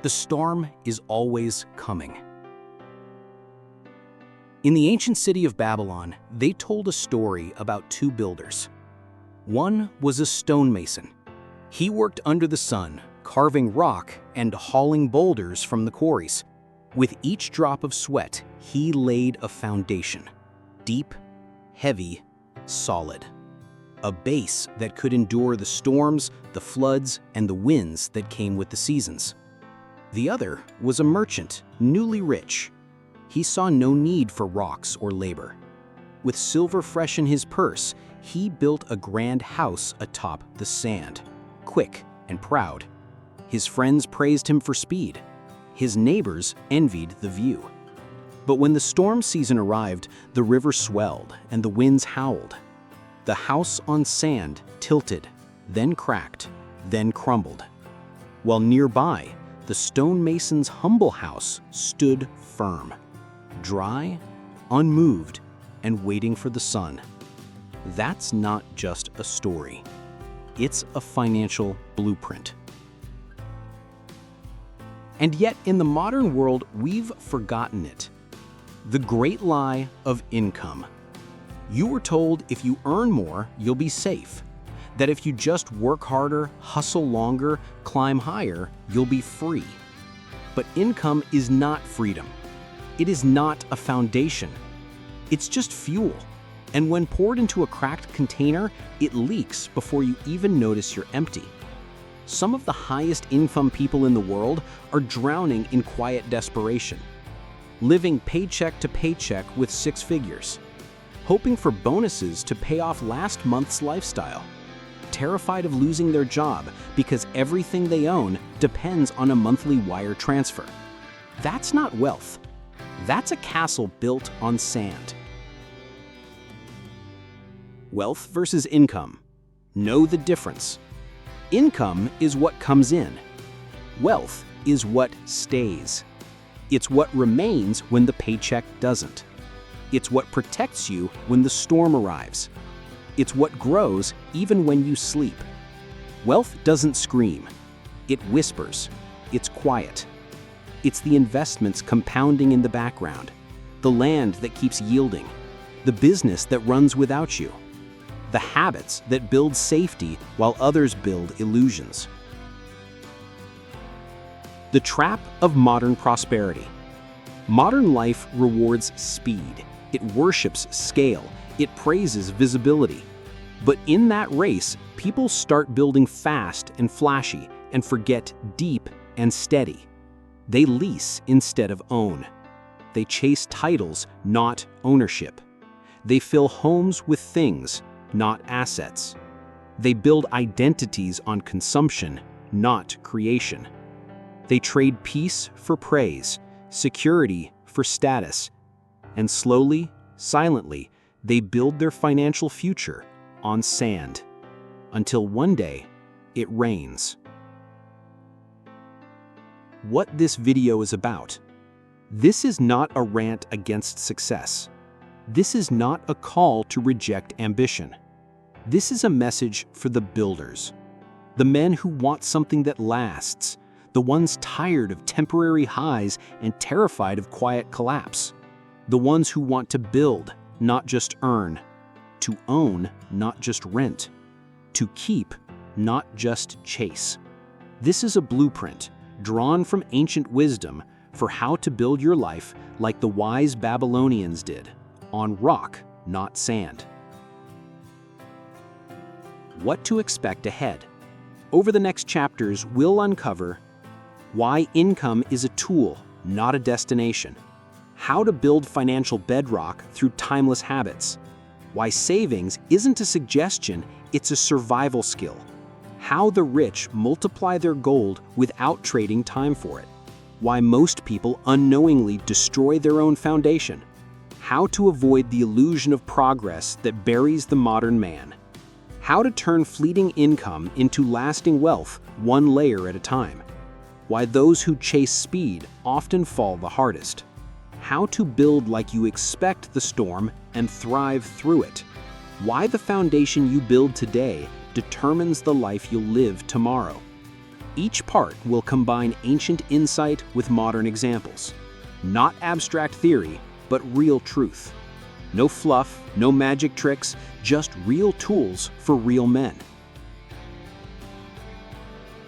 The storm is always coming. In the ancient city of Babylon, they told a story about two builders. One was a stonemason. He worked under the sun, carving rock and hauling boulders from the quarries. With each drop of sweat, he laid a foundation. Deep, heavy, solid. A base that could endure the storms, the floods, and the winds that came with the seasons. The other was a merchant, newly rich. He saw no need for rocks or labor. With silver fresh in his purse, he built a grand house atop the sand, quick and proud. His friends praised him for speed. His neighbors envied the view. But when the storm season arrived, the river swelled and the winds howled. The house on sand tilted, then cracked, then crumbled. While nearby, the stonemason's humble house stood firm, dry, unmoved, and waiting for the sun. That's not just a story. It's a financial blueprint. And yet, in the modern world, we've forgotten it. The great lie of income. You were told if you earn more, you'll be safe. That if you just work harder, hustle longer, climb higher, you'll be free. But income is not freedom. It is not a foundation. It's just fuel. And when poured into a cracked container, it leaks before you even notice you're empty. Some of the highest income people in the world are drowning in quiet desperation, living paycheck to paycheck with six figures, hoping for bonuses to pay off last month's lifestyle, terrified of losing their job because everything they own depends on a monthly wire transfer. That's not wealth. That's a castle built on sand. Wealth versus income. Know the difference. Income is what comes in. Wealth is what stays. It's what remains when the paycheck doesn't. It's what protects you when the storm arrives. It's what grows even when you sleep. Wealth doesn't scream. It whispers. It's quiet. It's the investments compounding in the background, the land that keeps yielding, the business that runs without you, the habits that build safety while others build illusions. The trap of modern prosperity. Modern life rewards speed. It worships scale. It praises visibility. But in that race, people start building fast and flashy and forget deep and steady. They lease instead of own. They chase titles, not ownership. They fill homes with things, not assets. They build identities on consumption, not creation. They trade peace for praise, security for status, and slowly, silently, they build their financial future on sand, until one day, it rains. What this video is about. This is not a rant against success. This is not a call to reject ambition. This is a message for the builders, the men who want something that lasts, the ones tired of temporary highs and terrified of quiet collapse, the ones who want to build, not just earn, to own, not just rent, to keep, not just chase. This is a blueprint drawn from ancient wisdom for how to build your life like the wise Babylonians did, on rock, not sand. What to expect ahead. Over the next chapters, we'll uncover why income is a tool, not a destination, how to build financial bedrock through timeless habits, why savings isn't a suggestion, it's a survival skill, how the rich multiply their gold without trading time for it, why most people unknowingly destroy their own foundation, how to avoid the illusion of progress that buries the modern man, how to turn fleeting income into lasting wealth one layer at a time, why those who chase speed often fall the hardest, how to build like you expect the storm and thrive through it, why the foundation you build today determines the life you'll live tomorrow. Each part will combine ancient insight with modern examples. Not abstract theory, but real truth. No fluff, no magic tricks, just real tools for real men.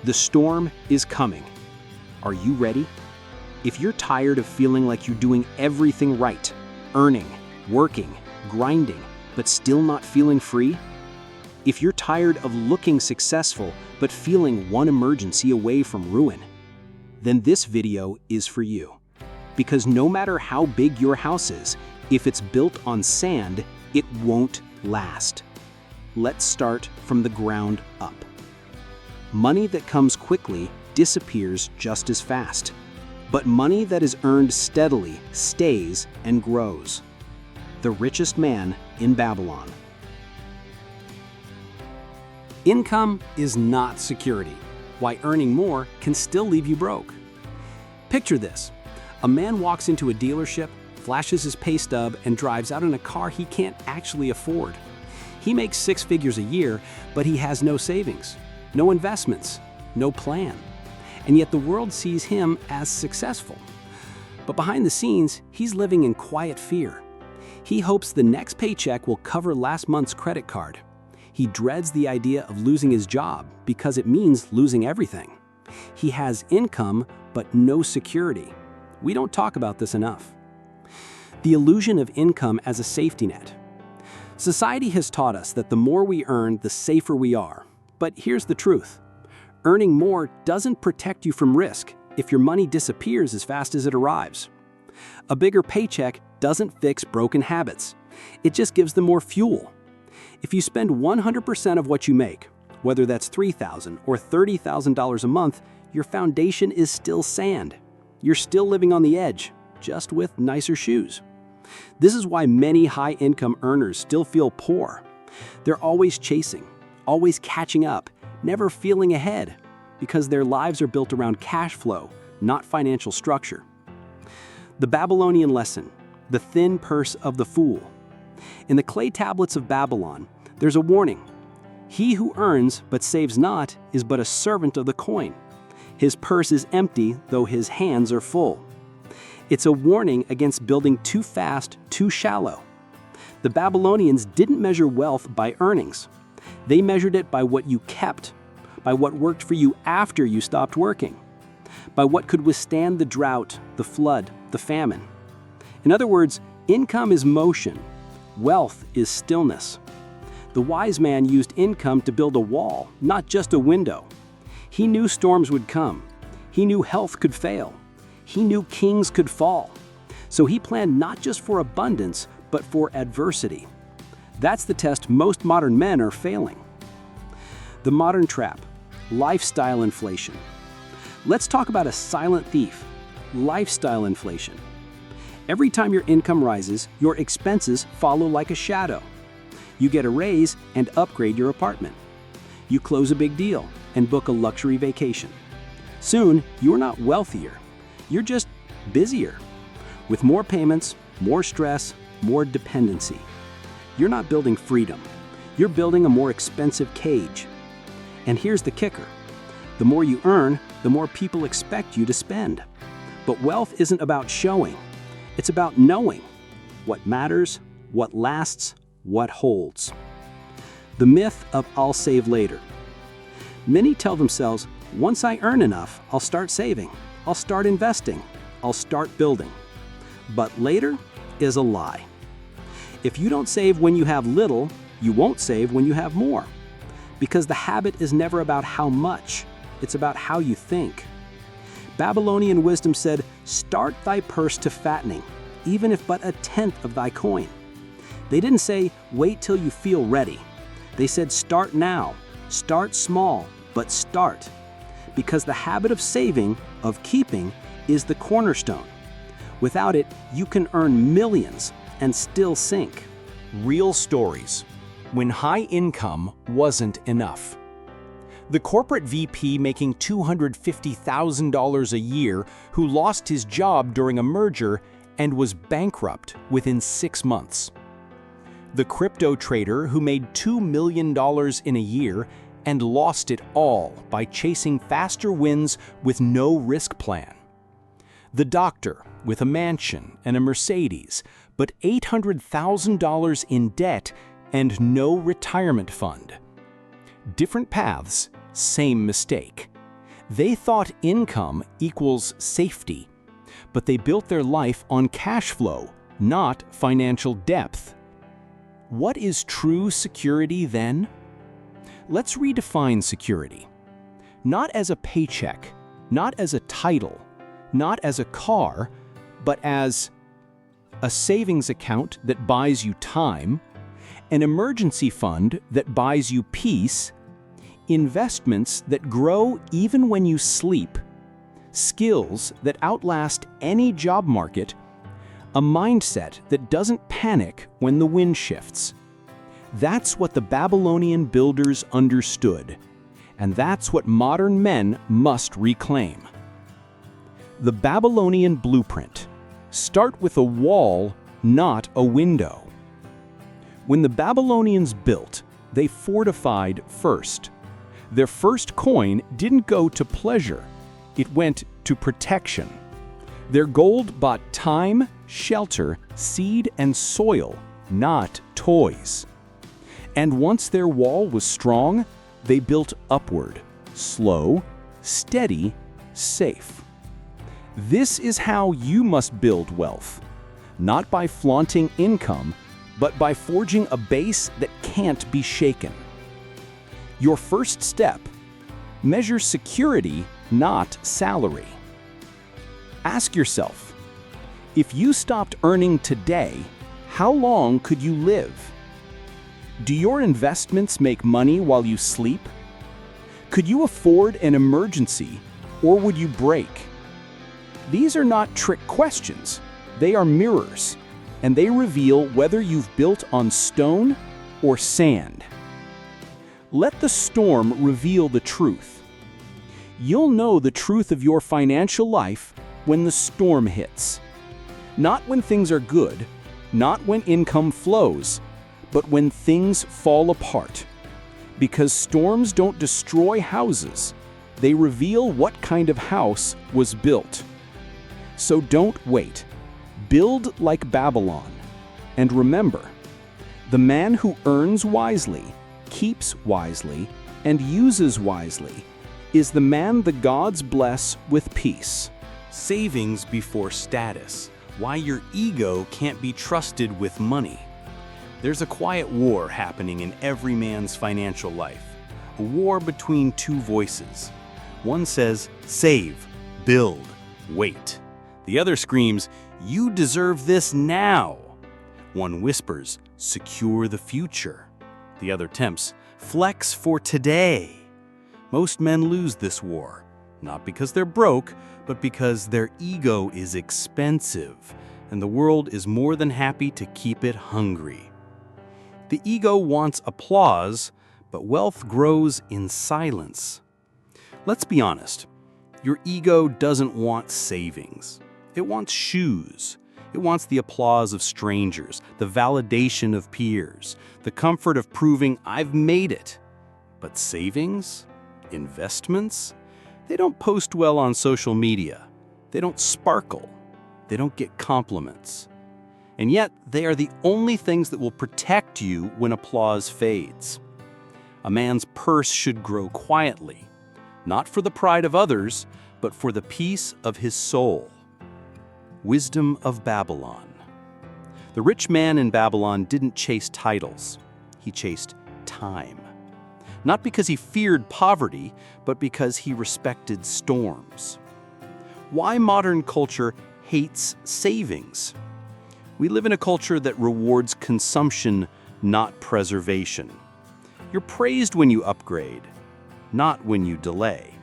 The storm is coming. Are you ready? If you're tired of feeling like you're doing everything right, earning, working, grinding, but still not feeling free, if you're tired of looking successful but feeling one emergency away from ruin, then this video is for you. Because no matter how big your house is, if it's built on sand, it won't last. Let's start from the ground up. Money that comes quickly disappears just as fast. But money that is earned steadily stays and grows. The richest man in Babylon. Income is not security. Why earning more can still leave you broke. Picture this. A man walks into a dealership, flashes his pay stub, and drives out in a car he can't actually afford. He makes 6 figures a year, but he has no savings, no investments, no plan. And yet the world sees him as successful. But behind the scenes, he's living in quiet fear. He hopes the next paycheck will cover last month's credit card. He dreads the idea of losing his job because it means losing everything. He has income, but no security. We don't talk about this enough. The illusion of income as a safety net. Society has taught us that the more we earn, the safer we are. But here's the truth. Earning more doesn't protect you from risk if your money disappears as fast as it arrives. A bigger paycheck doesn't fix broken habits. It just gives them more fuel. If you spend 100% of what you make, whether that's $3,000 or $30,000 a month, your foundation is still sand. You're still living on the edge, just with nicer shoes. This is why many high-income earners still feel poor. They're always chasing, always catching up, never feeling ahead, because their lives are built around cash flow, not financial structure. The Babylonian lesson, the thin purse of the fool. In the clay tablets of Babylon, there's a warning. He who earns but saves not is but a servant of the coin. His purse is empty, though his hands are full. It's a warning against building too fast, too shallow. The Babylonians didn't measure wealth by earnings. They measured it by what you kept, by what worked for you after you stopped working, by what could withstand the drought, the flood, the famine. In other words, income is motion. Wealth is stillness. The wise man used income to build a wall, not just a window. He knew storms would come. He knew health could fail. He knew kings could fall. So he planned not just for abundance, but for adversity. That's the test most modern men are failing. The modern trap, lifestyle inflation. Let's talk about a silent thief, lifestyle inflation. Every time your income rises, your expenses follow like a shadow. You get a raise and upgrade your apartment. You close a big deal and book a luxury vacation. Soon, you're not wealthier. You're just busier. With more payments, more stress, more dependency. You're not building freedom. You're building a more expensive cage. And here's the kicker. The more you earn, the more people expect you to spend. But wealth isn't about showing. It's about knowing what matters, what lasts, what holds. The myth of I'll save later. Many tell themselves, once I earn enough, I'll start saving, I'll start investing, I'll start building. But later is a lie. If you don't save when you have little, you won't save when you have more. Because the habit is never about how much, it's about how you think. Babylonian wisdom said, start thy purse to fattening, even if but a tenth of thy coin. They didn't say, wait till you feel ready. They said, start now, start small, but start. Because the habit of saving, of keeping, is the cornerstone. Without it, you can earn millions and still sink. Real stories. When high income wasn't enough. The corporate VP making $250,000 a year who lost his job during a merger and was bankrupt within 6 months. The crypto trader who made $2 million in a year and lost it all by chasing faster wins with no risk plan. The doctor with a mansion and a Mercedes, but $800,000 in debt and no retirement fund. Different paths, same mistake. They thought income equals safety, but they built their life on cash flow, not financial depth. What is true security then? Let's redefine security. Not as a paycheck, not as a title, not as a car, but as a savings account that buys you time, an emergency fund that buys you peace, investments that grow even when you sleep, skills that outlast any job market, a mindset that doesn't panic when the wind shifts. That's what the Babylonian builders understood, and that's what modern men must reclaim. The Babylonian blueprint. Start with a wall, not a window. When the Babylonians built, they fortified first. Their first coin didn't go to pleasure, it went to protection. Their gold bought time, shelter, seed, and soil, not toys. And once their wall was strong, they built upward, slow, steady, safe. This is how you must build wealth, not by flaunting income, but by forging a base that can't be shaken. Your first step: measure security, not salary. Ask yourself, if you stopped earning today, how long could you live? Do your investments make money while you sleep? Could you afford an emergency, or would you break? These are not trick questions. They are mirrors, and they reveal whether you've built on stone or sand. Let the storm reveal the truth. You'll know the truth of your financial life when the storm hits. Not when things are good, not when income flows, but when things fall apart. Because storms don't destroy houses, they reveal what kind of house was built. So don't wait. Build like Babylon. And remember, the man who earns wisely, keeps wisely, and uses wisely is the man the gods bless with peace. Savings before status. Why your ego can't be trusted with money. There's a quiet war happening in every man's financial life. A war between two voices. One says, save, build, wait. The other screams, you deserve this now. One whispers, secure the future. The other tempts, flex for today. Most men lose this war, not because they're broke, but because their ego is expensive, and the world is more than happy to keep it hungry. The ego wants applause, but wealth grows in silence. Let's be honest, your ego doesn't want savings. It wants shoes. It wants the applause of strangers, the validation of peers, the comfort of proving I've made it. But savings? Investments? They don't post well on social media. They don't sparkle. They don't get compliments. And yet, they are the only things that will protect you when applause fades. A man's purse should grow quietly, not for the pride of others, but for the peace of his soul. Wisdom of Babylon. The rich man in Babylon didn't chase titles. He chased time. Not because he feared poverty, but because he respected storms. Why modern culture hates savings? We live in a culture that rewards consumption, not preservation. You're praised when you upgrade, not when you delay.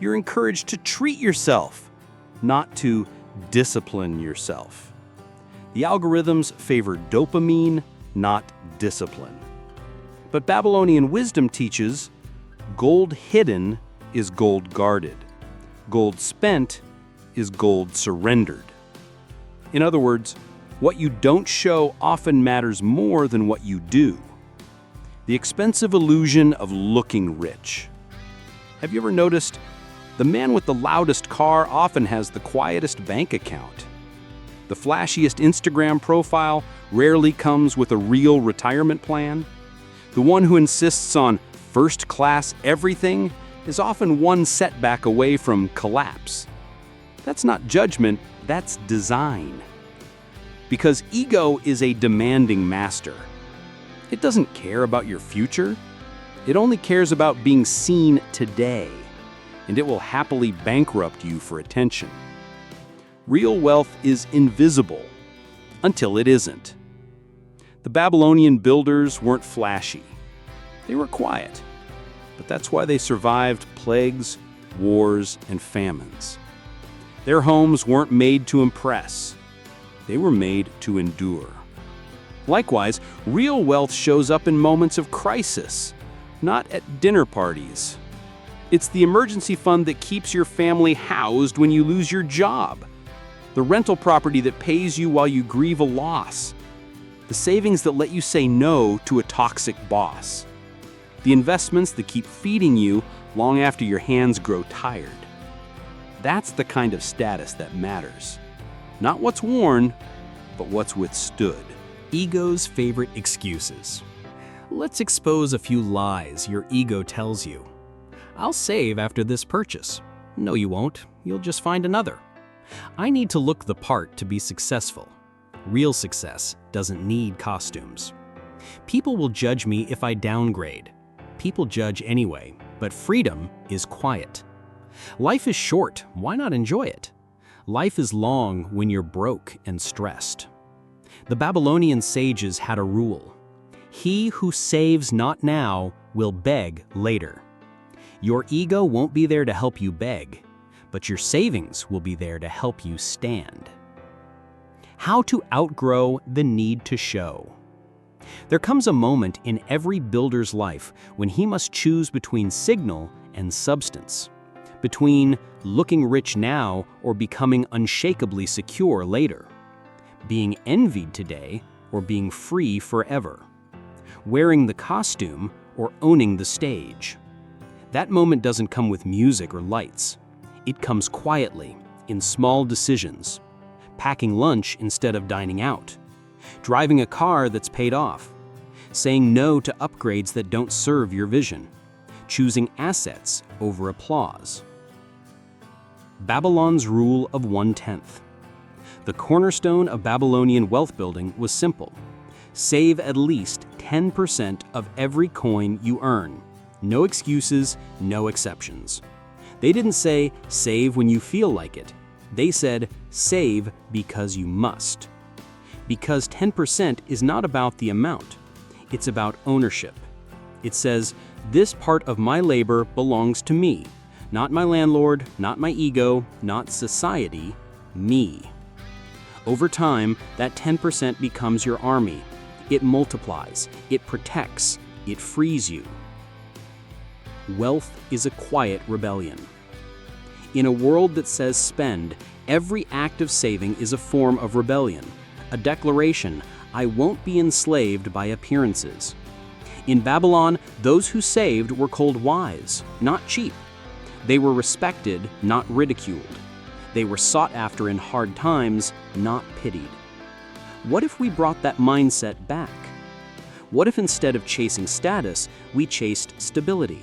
You're encouraged to treat yourself, not to discipline yourself. The algorithms favor dopamine, not discipline. But Babylonian wisdom teaches, gold hidden is gold guarded. Gold spent is gold surrendered. In other words, what you don't show often matters more than what you do. The expensive illusion of looking rich. Have you ever noticed the man with the loudest car often has the quietest bank account? The flashiest Instagram profile rarely comes with a real retirement plan. The one who insists on first-class everything is often one setback away from collapse. That's not judgment, that's design. Because ego is a demanding master. It doesn't care about your future. It only cares about being seen today, and it will happily bankrupt you for attention. Real wealth is invisible until it isn't. The Babylonian builders weren't flashy. They were quiet, but that's why they survived plagues, wars, and famines. Their homes weren't made to impress. They were made to endure. Likewise, real wealth shows up in moments of crisis, not at dinner parties. It's the emergency fund that keeps your family housed when you lose your job, the rental property that pays you while you grieve a loss, the savings that let you say no to a toxic boss, the investments that keep feeding you long after your hands grow tired. That's the kind of status that matters. Not what's worn, but what's withstood. Ego's favorite excuses. Let's expose a few lies your ego tells you. I'll save after this purchase. No, you won't. You'll just find another. I need to look the part to be successful. Real success doesn't need costumes. People will judge me if I downgrade. People judge anyway, but freedom is quiet. Life is short. Why not enjoy it? Life is long when you're broke and stressed. The Babylonian sages had a rule. He who saves not now will beg later. Your ego won't be there to help you beg, but your savings will be there to help you stand. How to outgrow the need to show. There comes a moment in every builder's life when he must choose between signal and substance, between looking rich now or becoming unshakably secure later, being envied today or being free forever, wearing the costume or owning the stage. That moment doesn't come with music or lights. It comes quietly, in small decisions. Packing lunch instead of dining out. Driving a car that's paid off. Saying no to upgrades that don't serve your vision. Choosing assets over applause. Babylon's rule of 1/10. The cornerstone of Babylonian wealth building was simple. Save at least 10% of every coin you earn. No excuses, no exceptions. They didn't say, save when you feel like it. They said, save because you must. Because 10% is not about the amount. It's about ownership. It says, this part of my labor belongs to me. Not my landlord, not my ego, not society, me. Over time, that 10% becomes your army. It multiplies, it protects, it frees you. Wealth is a quiet rebellion. In a world that says spend, every act of saving is a form of rebellion, a declaration, I won't be enslaved by appearances. In Babylon, those who saved were called wise, not cheap. They were respected, not ridiculed. They were sought after in hard times, not pitied. What if we brought that mindset back? What if instead of chasing status, we chased stability?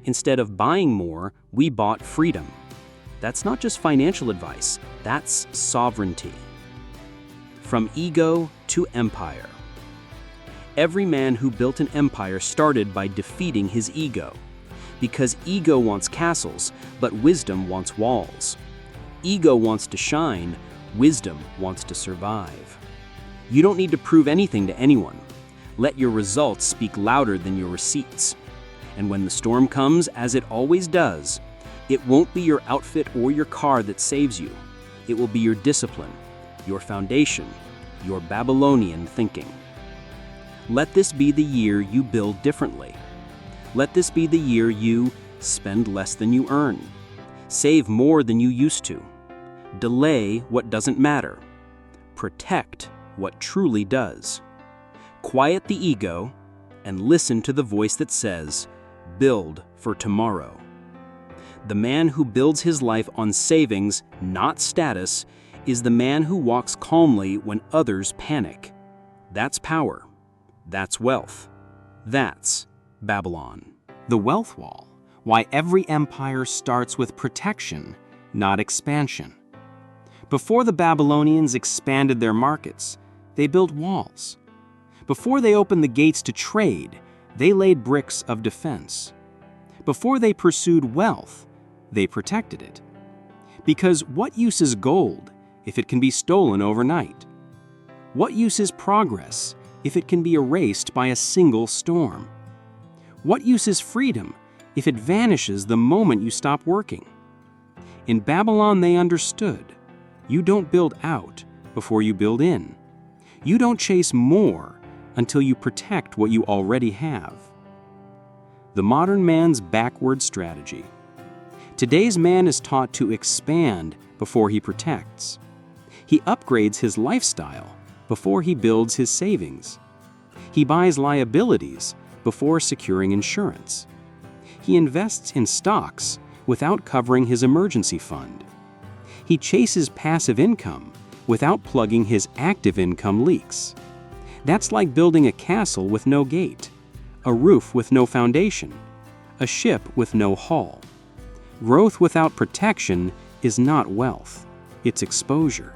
Instead of buying more, we bought freedom. That's not just financial advice, that's sovereignty. From ego to empire. Every man who built an empire started by defeating his ego. Because ego wants castles, but wisdom wants walls. Ego wants to shine, wisdom wants to survive. You don't need to prove anything to anyone. Let your results speak louder than your receipts. And when the storm comes, as it always does, it won't be your outfit or your car that saves you. It will be your discipline, your foundation, your Babylonian thinking. Let this be the year you build differently. Let this be the year you spend less than you earn. Save more than you used to. Delay what doesn't matter. Protect what truly does. Quiet the ego, and listen to the voice that says, "Build for tomorrow." The man who builds his life on savings, not status, is the man who walks calmly when others panic. That's power. That's wealth. That's Babylon. The wealth wall. Why every empire starts with protection, not expansion. Before the Babylonians expanded their markets, they built walls. Before they opened the gates to trade, they laid bricks of defense. Before they pursued wealth, they protected it. Because what use is gold if it can be stolen overnight? What use is progress if it can be erased by a single storm? What use is freedom if it vanishes the moment you stop working? In Babylon, they understood. You don't build out before you build in. You don't chase more until you protect what you already have. The modern man's backward strategy. Today's man is taught to expand before he protects. He upgrades his lifestyle before he builds his savings. He buys liabilities before securing insurance. He invests in stocks without covering his emergency fund. He chases passive income without plugging his active income leaks. That's like building a castle with no gate, a roof with no foundation, a ship with no hull. Growth without protection is not wealth, it's exposure.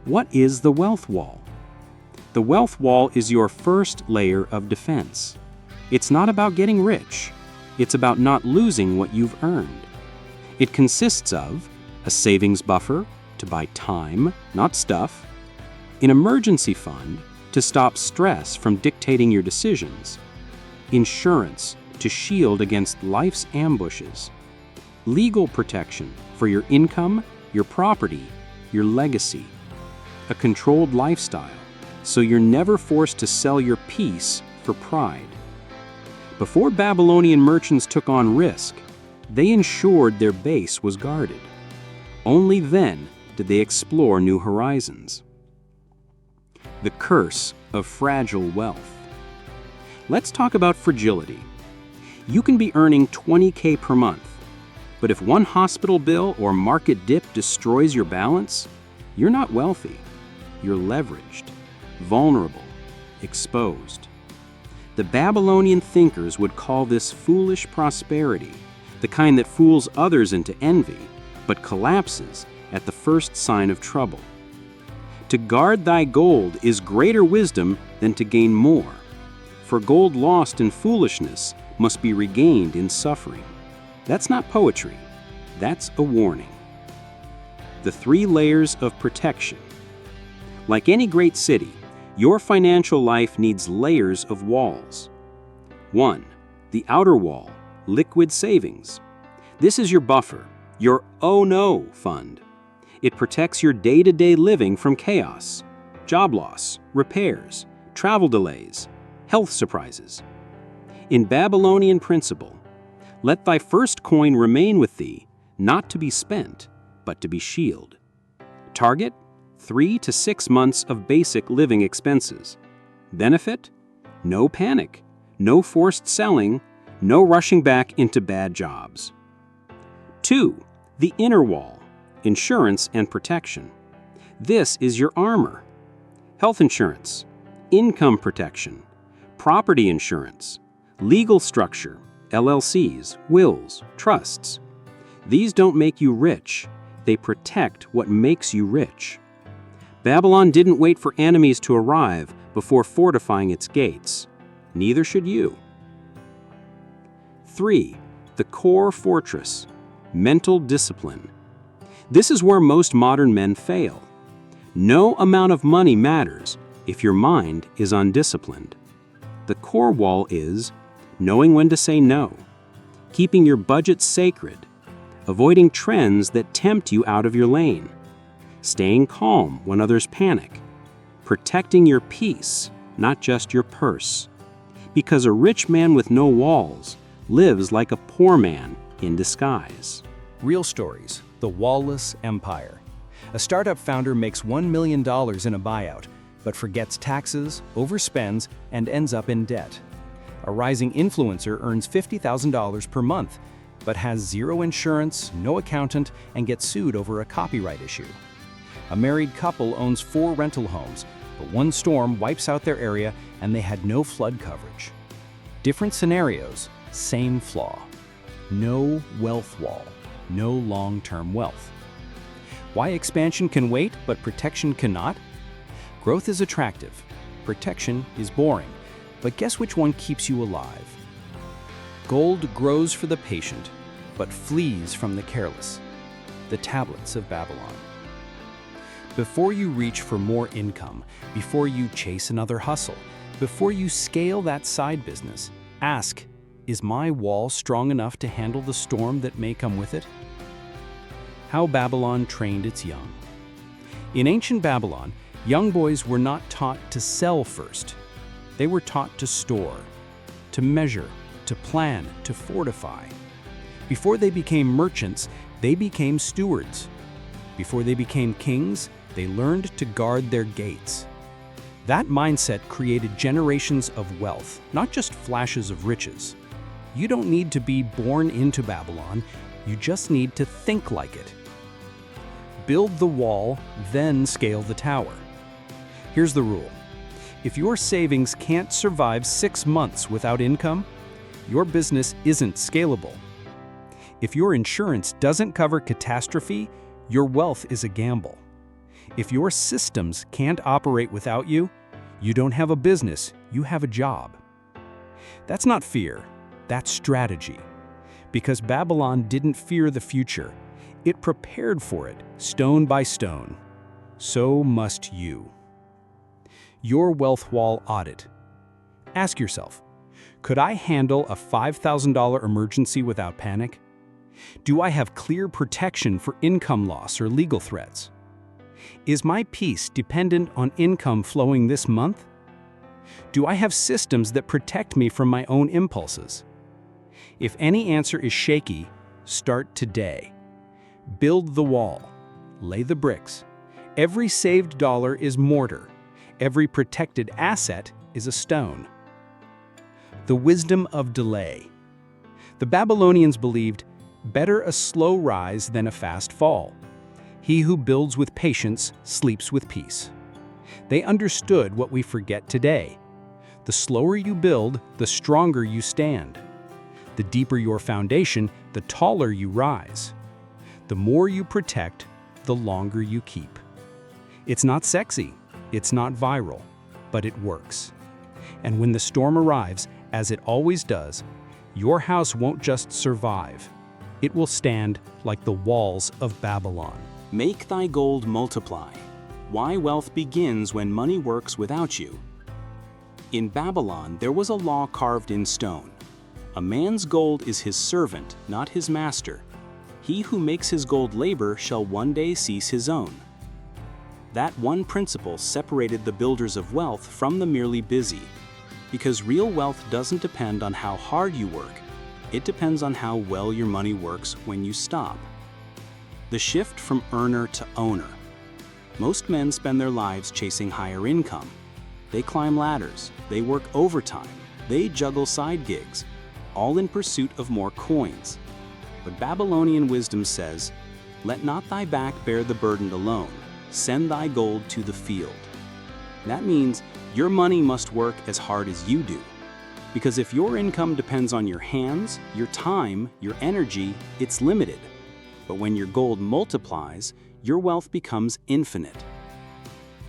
What is the wealth wall? The wealth wall is your first layer of defense. It's not about getting rich, it's about not losing what you've earned. It consists of a savings buffer to buy time, not stuff, an emergency fund to stop stress from dictating your decisions, insurance to shield against life's ambushes, legal protection for your income, your property, your legacy, a controlled lifestyle so you're never forced to sell your peace for pride. Before Babylonian merchants took on risk, they ensured their base was guarded. Only then did they explore new horizons. The curse of fragile wealth. Let's talk about fragility. You can be earning $20K per month, but if one hospital bill or market dip destroys your balance, you're not wealthy. You're leveraged, vulnerable, exposed. The Babylonian thinkers would call this foolish prosperity, the kind that fools others into envy, but collapses at the first sign of trouble. To guard thy gold is greater wisdom than to gain more, for gold lost in foolishness must be regained in suffering. That's not poetry, that's a warning. The 3 layers of protection. Like any great city, your financial life needs layers of walls. 1. The outer wall, liquid savings. This is your buffer, your "oh no" fund. It protects your day-to-day living from chaos, job loss, repairs, travel delays, health surprises. In Babylonian principle, let thy first coin remain with thee, not to be spent, but to be shielded. Target, 3 to 6 months of basic living expenses. Benefit, no panic, no forced selling, no rushing back into bad jobs. 2. The inner wall, insurance and protection. This is your armor. Health insurance, income protection, property insurance, legal structure, LLCs, wills, trusts. These don't make you rich, they protect what makes you rich. Babylon didn't wait for enemies to arrive before fortifying its gates. Neither should you. 3. The core fortress, mental discipline. This is where most modern men fail. No amount of money matters if your mind is undisciplined. The core wall is knowing when to say no, keeping your budget sacred, avoiding trends that tempt you out of your lane, staying calm when others panic, protecting your peace, not just your purse. Because a rich man with no walls lives like a poor man in disguise. Real stories, the Wallless Empire. A startup founder makes $1 million in a buyout, but forgets taxes, overspends, and ends up in debt. A rising influencer earns $50,000 per month, but has zero insurance, no accountant, and gets sued over a copyright issue. A married couple owns 4 rental homes, but one storm wipes out their area and they had no flood coverage. Different scenarios, same flaw. No wealth wall, no long-term wealth. Why expansion can wait, but protection cannot? Growth is attractive, protection is boring, but guess which one keeps you alive? Gold grows for the patient, but flees from the careless. The tablets of Babylon. Before you reach for more income, before you chase another hustle, before you scale that side business, ask, is my wall strong enough to handle the storm that may come with it? How Babylon trained its young. In ancient Babylon, young boys were not taught to sell first. They were taught to store, to measure, to plan, to fortify. Before they became merchants, they became stewards. Before they became kings, they learned to guard their gates. That mindset created generations of wealth, not just flashes of riches. You don't need to be born into Babylon, you just need to think like it. Build the wall, then scale the tower. Here's the rule. If your savings can't survive 6 months without income, your business isn't scalable. If your insurance doesn't cover catastrophe, your wealth is a gamble. If your systems can't operate without you, you don't have a business, you have a job. That's not fear, that's strategy. Because Babylon didn't fear the future, it prepared for it, stone by stone. So must you. Your wealth wall audit. Ask yourself, could I handle a $5,000 emergency without panic? Do I have clear protection for income loss or legal threats? Is my peace dependent on income flowing this month? Do I have systems that protect me from my own impulses? If any answer is shaky, start today. Build the wall. Lay the bricks. Every saved dollar is mortar. Every protected asset is a stone. The wisdom of delay. The Babylonians believed, better a slow rise than a fast fall. He who builds with patience sleeps with peace. They understood what we forget today. The slower you build, the stronger you stand. The deeper your foundation, the taller you rise. The more you protect, the longer you keep. It's not sexy, it's not viral, but it works. And when the storm arrives, as it always does, your house won't just survive. It will stand like the walls of Babylon. Make thy gold multiply. Why wealth begins when money works without you. In Babylon, there was a law carved in stone. A man's gold is his servant, not his master. He who makes his gold labor shall one day cease his own. That one principle separated the builders of wealth from the merely busy, because real wealth doesn't depend on how hard you work. It depends on how well your money works when you stop. The shift from earner to owner. Most men spend their lives chasing higher income. They climb ladders, they work overtime, they juggle side gigs, all in pursuit of more coins. But Babylonian wisdom says, let not thy back bear the burden alone, send thy gold to the field. That means your money must work as hard as you do. Because if your income depends on your hands, your time, your energy, it's limited. But when your gold multiplies, your wealth becomes infinite.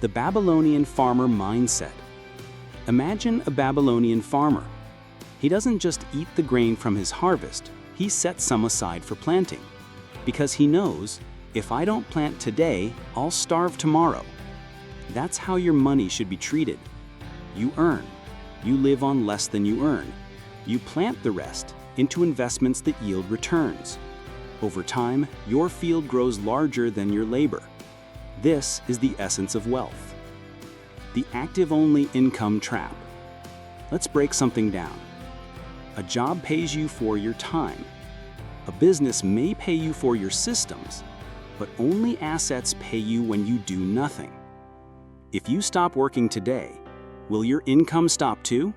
The Babylonian farmer mindset. Imagine a Babylonian farmer. He doesn't just eat the grain from his harvest, he sets some aside for planting. Because he knows, if I don't plant today, I'll starve tomorrow. That's how your money should be treated. You earn. You live on less than you earn. You plant the rest into investments that yield returns. Over time, your field grows larger than your labor. This is the essence of wealth. The active-only income trap. Let's break something down. A job pays you for your time. A business may pay you for your systems, but only assets pay you when you do nothing. If you stop working today, will your income stop too?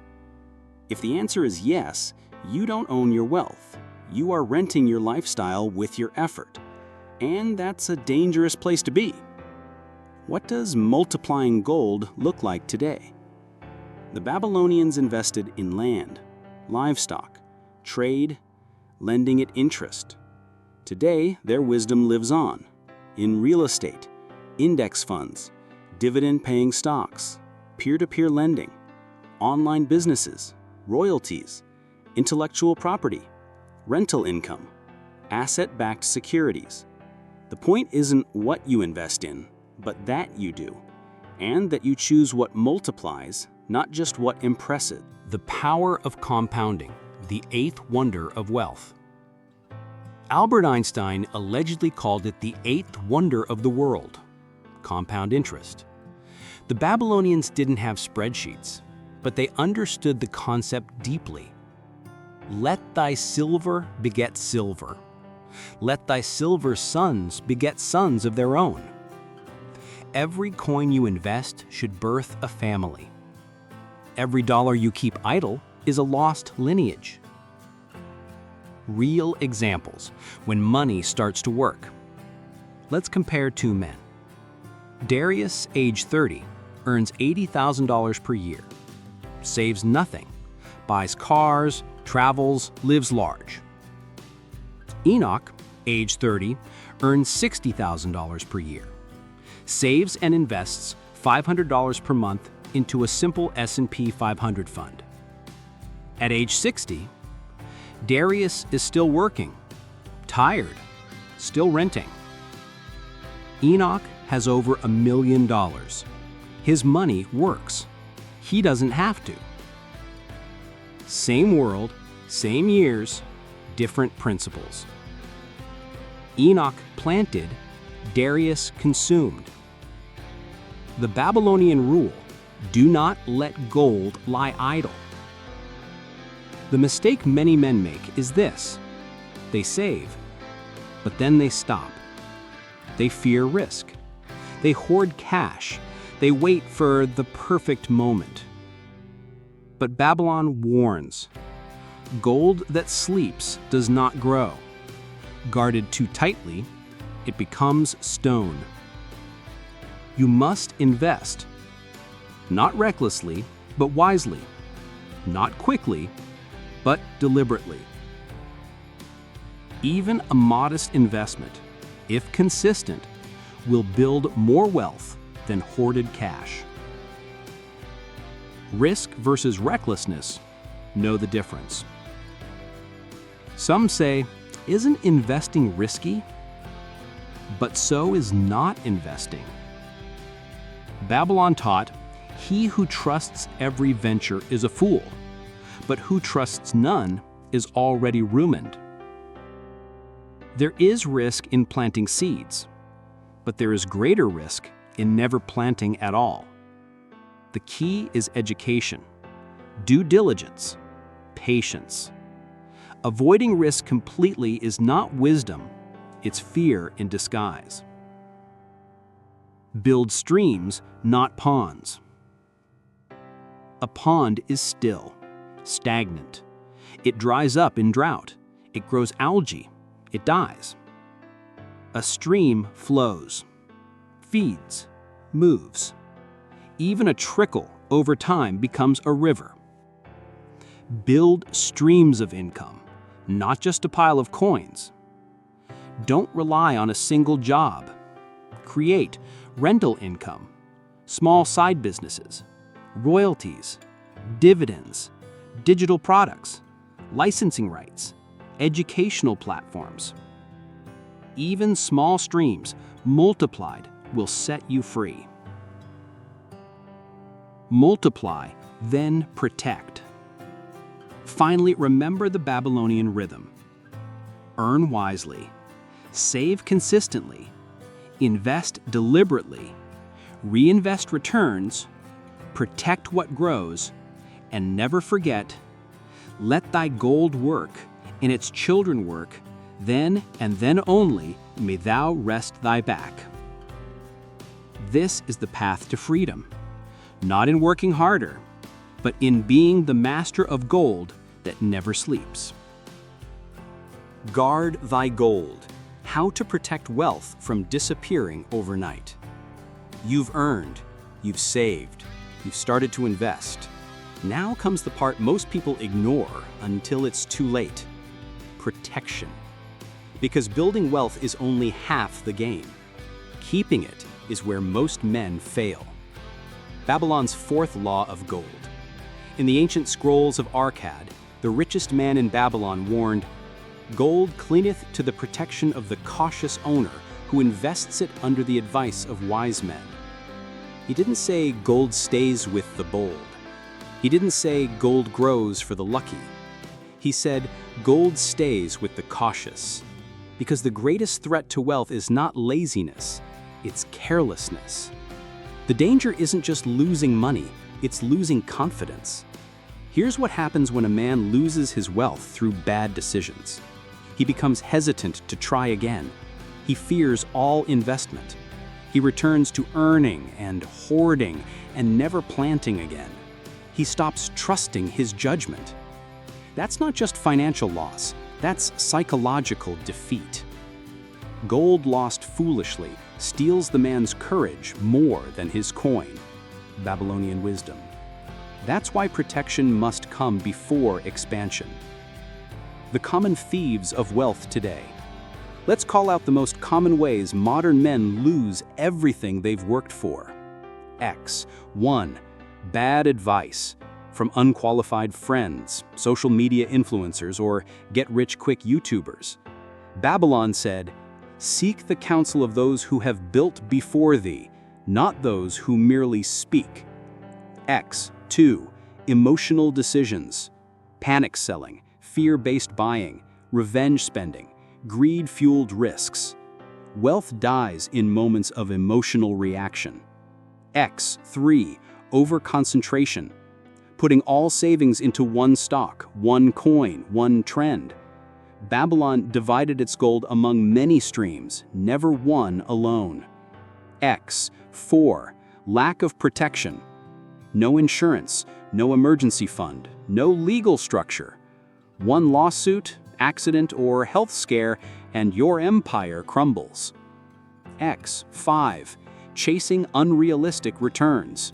If the answer is yes, you don't own your wealth. You are renting your lifestyle with your effort. And that's a dangerous place to be. What does multiplying gold look like today? The Babylonians invested in land, livestock, trade, lending at interest. Today, their wisdom lives on in real estate, index funds, dividend-paying stocks, peer-to-peer lending, online businesses, royalties, intellectual property, rental income, asset-backed securities. The point isn't what you invest in, but that you do, and that you choose what multiplies, not just what impresses. The power of compounding, the eighth wonder of wealth. Albert Einstein allegedly called it the eighth wonder of the world, compound interest. The Babylonians didn't have spreadsheets, but they understood the concept deeply. Let thy silver beget silver. Let thy silver sons beget sons of their own. Every coin you invest should birth a family. Every dollar you keep idle is a lost lineage. Real examples when money starts to work. Let's compare two men. Darius, age 30, earns $80,000 per year, saves nothing, buys cars, travels, lives large. Enoch, age 30, earns $60,000 per year, saves and invests $500 per month into a simple S&P 500 fund. At age 60, Darius is still working, tired, still renting. Enoch has over $1 million. His money works. He doesn't have to. Same world, same years, different principles. Enoch planted, Darius consumed. The Babylonian rule, do not let gold lie idle. The mistake many men make is this: they save, but then they stop. They fear risk. They hoard cash. They wait for the perfect moment. But Babylon warns, gold that sleeps does not grow. Guarded too tightly, it becomes stone. You must invest, not recklessly, but wisely, not quickly, but deliberately. Even a modest investment, if consistent, will build more wealth than hoarded cash. Risk versus recklessness, know the difference. Some say, isn't investing risky? But so is not investing. Babylon taught, he who trusts every venture is a fool, but who trusts none is already ruined. There is risk in planting seeds, but there is greater risk in never planting at all. The key is education, due diligence, patience. Avoiding risk completely is not wisdom, it's fear in disguise. Build streams, not ponds. A pond is still, stagnant. It dries up in drought. It grows algae. It dies. A stream flows, feeds, moves. Even a trickle over time becomes a river. Build streams of income, not just a pile of coins. Don't rely on a single job. Create rental income, small side businesses, royalties, dividends, digital products, licensing rights, educational platforms. Even small streams, multiplied, will set you free. Multiply, then protect. Finally, remember the Babylonian rhythm. Earn wisely, save consistently, invest deliberately, reinvest returns, protect what grows, and never forget, let thy gold work, and its children work, then and then only may thou rest thy back. This is the path to freedom. Not in working harder, but in being the master of gold that never sleeps. Guard thy gold. How to protect wealth from disappearing overnight. You've earned, you've saved, you've started to invest. Now comes the part most people ignore until it's too late. Protection. Because building wealth is only half the game. Keeping it is where most men fail. Babylon's fourth law of gold. In the ancient scrolls of Akkad, the richest man in Babylon warned, "Gold cleaneth to the protection of the cautious owner who invests it under the advice of wise men." He didn't say gold stays with the bold. He didn't say gold grows for the lucky. He said gold stays with the cautious. Because the greatest threat to wealth is not laziness, it's carelessness. The danger isn't just losing money, it's losing confidence. Here's what happens when a man loses his wealth through bad decisions. He becomes hesitant to try again. He fears all investment. He returns to earning and hoarding and never planting again. He stops trusting his judgment. That's not just financial loss, that's psychological defeat. Gold lost foolishly steals the man's courage more than his coin. Babylonian wisdom. That's why protection must come before expansion. The common thieves of wealth today. Let's call out the most common ways modern men lose everything they've worked for. X. 1. Bad advice from unqualified friends, social media influencers, or get-rich-quick YouTubers. Babylon said, "Seek the counsel of those who have built before thee, not those who merely speak." X. 2. Emotional decisions. Panic selling, fear-based buying, revenge spending, greed-fueled risks. Wealth dies in moments of emotional reaction. X. 3. Over-concentration. Putting all savings into one stock, one coin, one trend. Babylon divided its gold among many streams, never one alone. X. 4. Lack of protection. No insurance, no emergency fund, no legal structure. One lawsuit, accident, or health scare, and your empire crumbles. X. 5. Chasing unrealistic returns.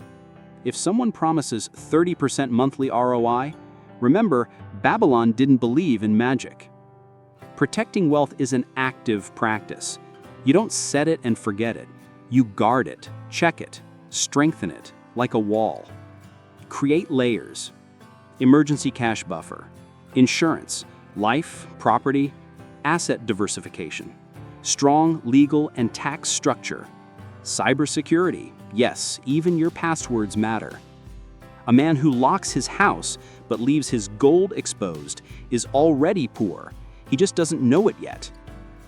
If someone promises 30% monthly ROI, remember, Babylon didn't believe in magic. Protecting wealth is an active practice. You don't set it and forget it. You guard it, check it, strengthen it, like a wall. Create layers. Emergency cash buffer. Insurance, life, property, asset diversification. Strong legal and tax structure. Cybersecurity. Yes, even your passwords matter. A man who locks his house but leaves his gold exposed is already poor. He just doesn't know it yet.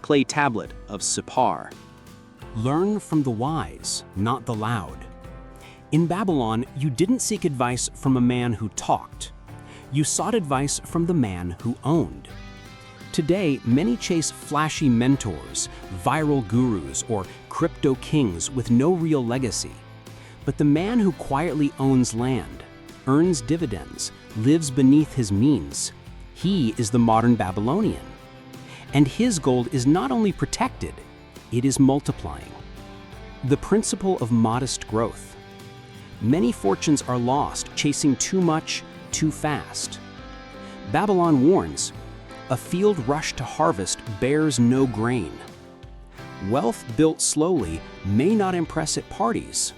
Clay Tablet of Sipar. Learn from the wise, not the loud. In Babylon, you didn't seek advice from a man who talked. You sought advice from the man who owned. Today, many chase flashy mentors, viral gurus, or crypto kings with no real legacy. But the man who quietly owns land, earns dividends, lives beneath his means, he is the modern Babylonian. And his gold is not only protected, it is multiplying. The principle of modest growth. Many fortunes are lost chasing too much, too fast. Babylon warns, a field rushed to harvest bears no grain. Wealth built slowly may not impress at parties,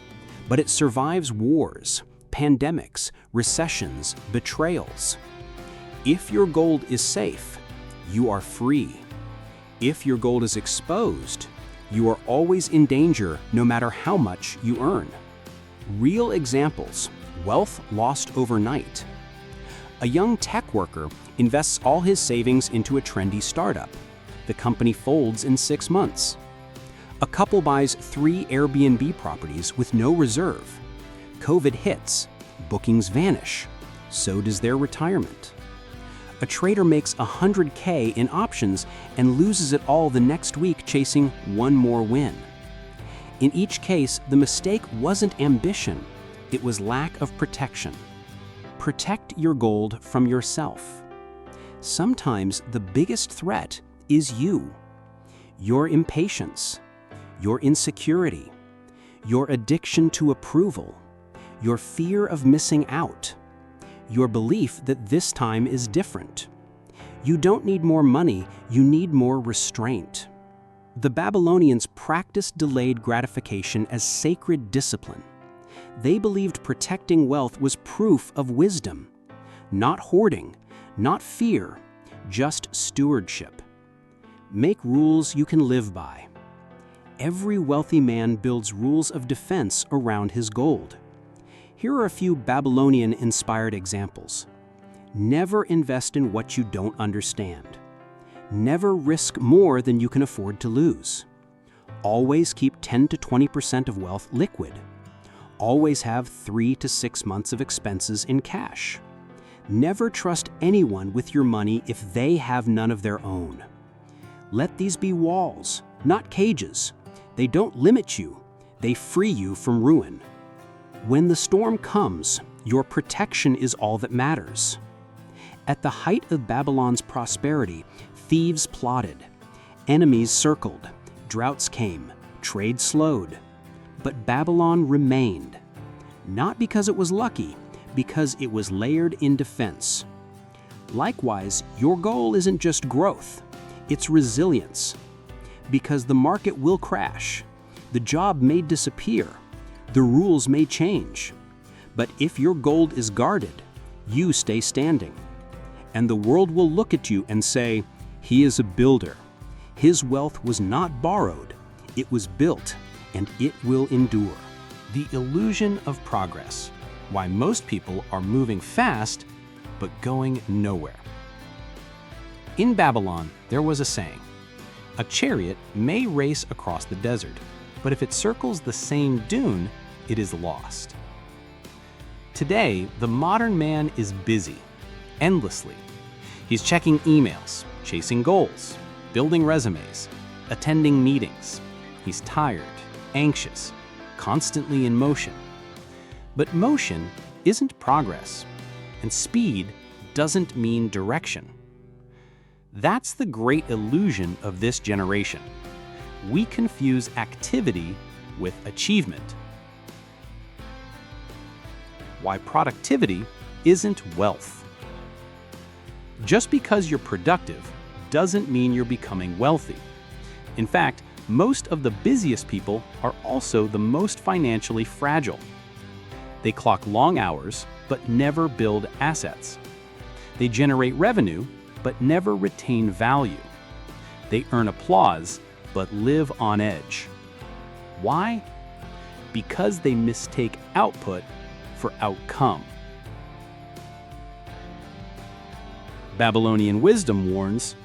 but it survives wars, pandemics, recessions, betrayals. If your gold is safe, you are free. If your gold is exposed, you are always in danger no matter how much you earn. Real examples, wealth lost overnight. A young tech worker invests all his savings into a trendy startup. The company folds in 6 months. A couple buys 3 Airbnb properties with no reserve. COVID hits, bookings vanish. So does their retirement. A trader makes $100K in options and loses it all the next week chasing one more win. In each case, the mistake wasn't ambition, it was lack of protection. Protect your gold from yourself. Sometimes the biggest threat is you. Your impatience, your insecurity, your addiction to approval, your fear of missing out, your belief that this time is different. You don't need more money, you need more restraint. The Babylonians practiced delayed gratification as sacred discipline. They believed protecting wealth was proof of wisdom. Not hoarding, not fear, just stewardship. Make rules you can live by. Every wealthy man builds rules of defense around his gold. Here are a few Babylonian-inspired examples. Never invest in what you don't understand. Never risk more than you can afford to lose. Always keep 10 to 20% of wealth liquid. Always have 3 to 6 months of expenses in cash. Never trust anyone with your money if they have none of their own. Let these be walls, not cages. They don't limit you, they free you from ruin. When the storm comes, your protection is all that matters. At the height of Babylon's prosperity, thieves plotted, enemies circled, droughts came, trade slowed. But Babylon remained, not because it was lucky, because it was layered in defense. Likewise, your goal isn't just growth, it's resilience. Because the market will crash, the job may disappear, the rules may change. But if your gold is guarded, you stay standing. And the world will look at you and say, "He is a builder. His wealth was not borrowed, it was built, and it will endure." The illusion of progress. Why most people are moving fast, but going nowhere. In Babylon, there was a saying, "A chariot may race across the desert, but if it circles the same dune, it is lost." Today, the modern man is busy, endlessly. He's checking emails, chasing goals, building resumes, attending meetings. He's tired, anxious, constantly in motion. But motion isn't progress, and speed doesn't mean direction. That's the great illusion of this generation. We confuse activity with achievement. Why productivity isn't wealth. Just because you're productive doesn't mean you're becoming wealthy. In fact, most of the busiest people are also the most financially fragile. They clock long hours, but never build assets. They generate revenue, but never retain value. They earn applause, but live on edge. Why? Because they mistake output for outcome. Babylonian wisdom warns,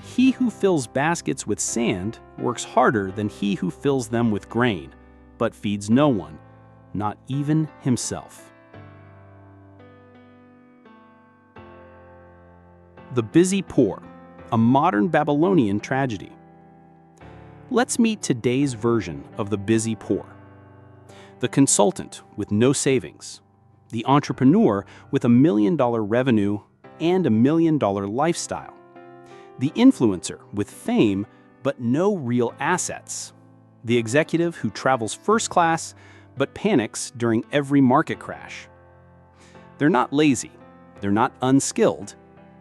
"He who fills baskets with sand works harder than he who fills them with grain, but feeds no one, not even himself." The busy poor, a modern Babylonian tragedy. Let's meet today's version of the busy poor. The consultant with no savings, the entrepreneur with $1 million revenue and $1 million lifestyle, the influencer with fame but no real assets, the executive who travels first class but panics during every market crash. They're not lazy, they're not unskilled,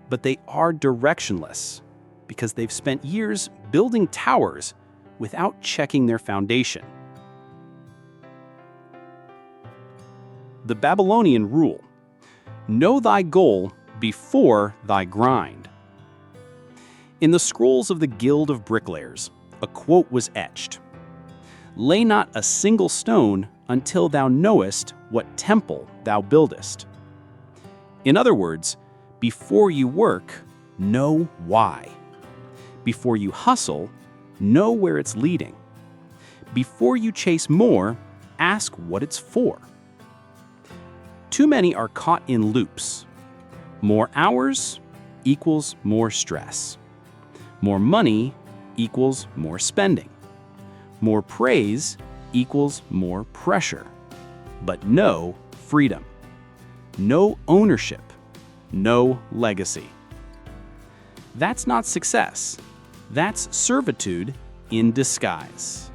but they are directionless because they've spent years building towers without checking their foundation. The Babylonian rule: know thy goal before thy grind. In the scrolls of the Guild of Bricklayers, a quote was etched: "Lay not a single stone until thou knowest what temple thou buildest." In other words, before you work, know why. Before you hustle, know where it's leading. Before you chase more, ask what it's for. Too many are caught in loops. More hours equals more stress. More money equals more spending. More praise equals more pressure, but no freedom, no ownership, no legacy. That's not success. That's servitude in disguise.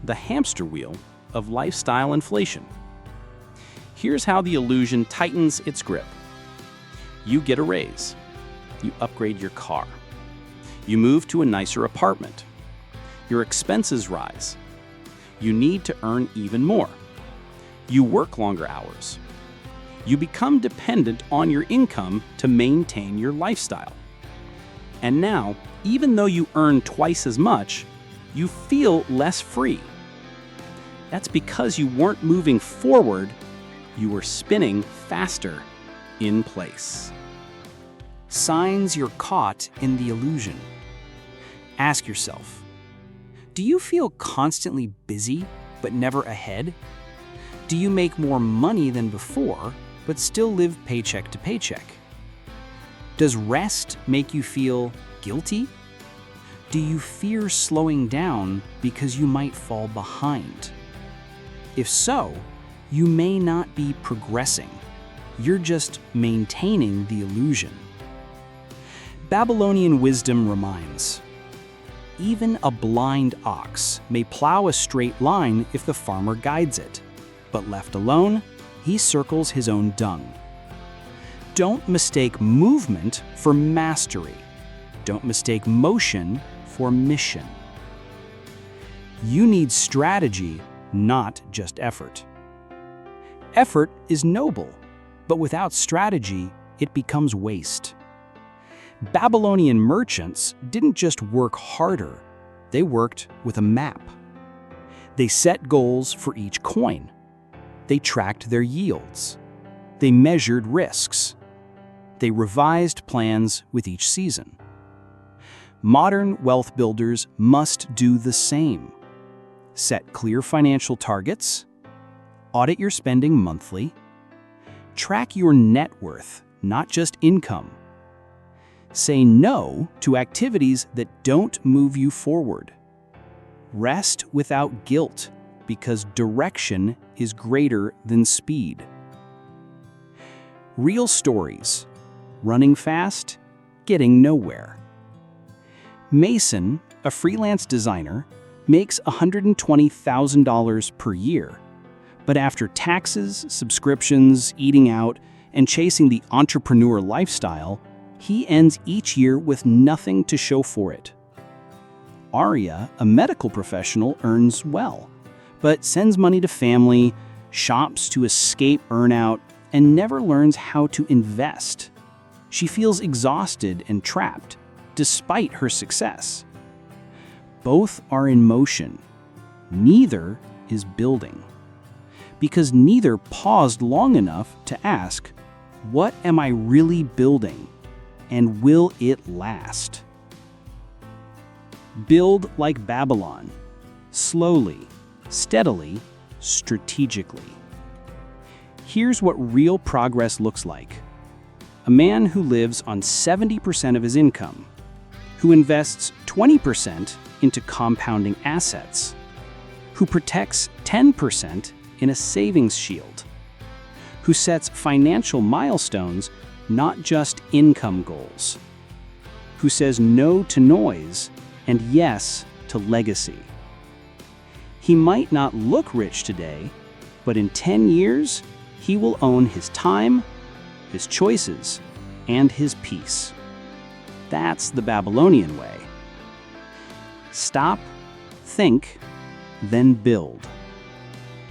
The hamster wheel of lifestyle inflation. Here's how the illusion tightens its grip. You get a raise. You upgrade your car. You move to a nicer apartment. Your expenses rise. You need to earn even more. You work longer hours. You become dependent on your income to maintain your lifestyle. And now, even though you earn twice as much, you feel less free. That's because you weren't moving forward, you were spinning faster in place. Signs you're caught in the illusion. Ask yourself, do you feel constantly busy but never ahead? Do you make more money than before but still live paycheck to paycheck? Does rest make you feel guilty? Do you fear slowing down because you might fall behind? If so, you may not be progressing. You're just maintaining the illusion. Babylonian wisdom reminds, even a blind ox may plow a straight line if the farmer guides it, but left alone, he circles his own dung. Don't mistake movement for mastery. Don't mistake motion for mission. You need strategy, not just effort. Effort is noble, but without strategy, it becomes waste. Babylonian merchants didn't just work harder, they worked with a map. They set goals for each coin. They tracked their yields. They measured risks. They revised plans with each season. Modern wealth builders must do the same. Set clear financial targets. Audit your spending monthly. Track your net worth, not just income. Say no to activities that don't move you forward. Rest without guilt, because direction is greater than speed. Real stories. Running fast, getting nowhere. Mason, a freelance designer, makes $120,000 per year. But after taxes, subscriptions, eating out, and chasing the entrepreneur lifestyle, he ends each year with nothing to show for it. Arya, a medical professional, earns well, but sends money to family, shops to escape burnout, and never learns how to invest. She feels exhausted and trapped, despite her success. Both are in motion. Neither is building. Because neither paused long enough to ask, what am I really building? And will it last? Build like Babylon. Slowly, steadily, strategically. Here's what real progress looks like. A man who lives on 70% of his income, who invests 20% into compounding assets, who protects 10% in a savings shield, who sets financial milestones, not just income goals, who says no to noise and yes to legacy. He might not look rich today, but in 10 years, he will own his time, his choices, and his peace. That's the Babylonian way. Stop, think, then build.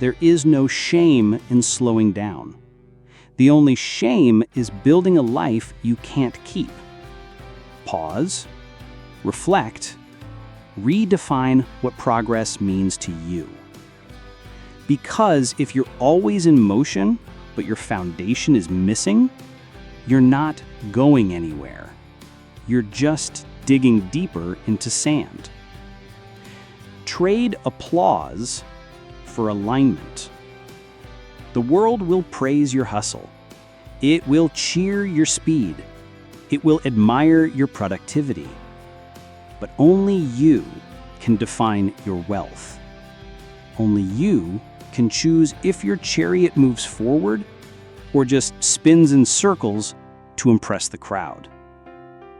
There is no shame in slowing down. The only shame is building a life you can't keep. Pause, reflect, redefine what progress means to you. Because if you're always in motion, but your foundation is missing, you're not going anywhere. You're just digging deeper into sand. Trade applause for alignment. The world will praise your hustle. It will cheer your speed. It will admire your productivity. But only you can define your wealth. Only you can choose if your chariot moves forward or just spins in circles to impress the crowd.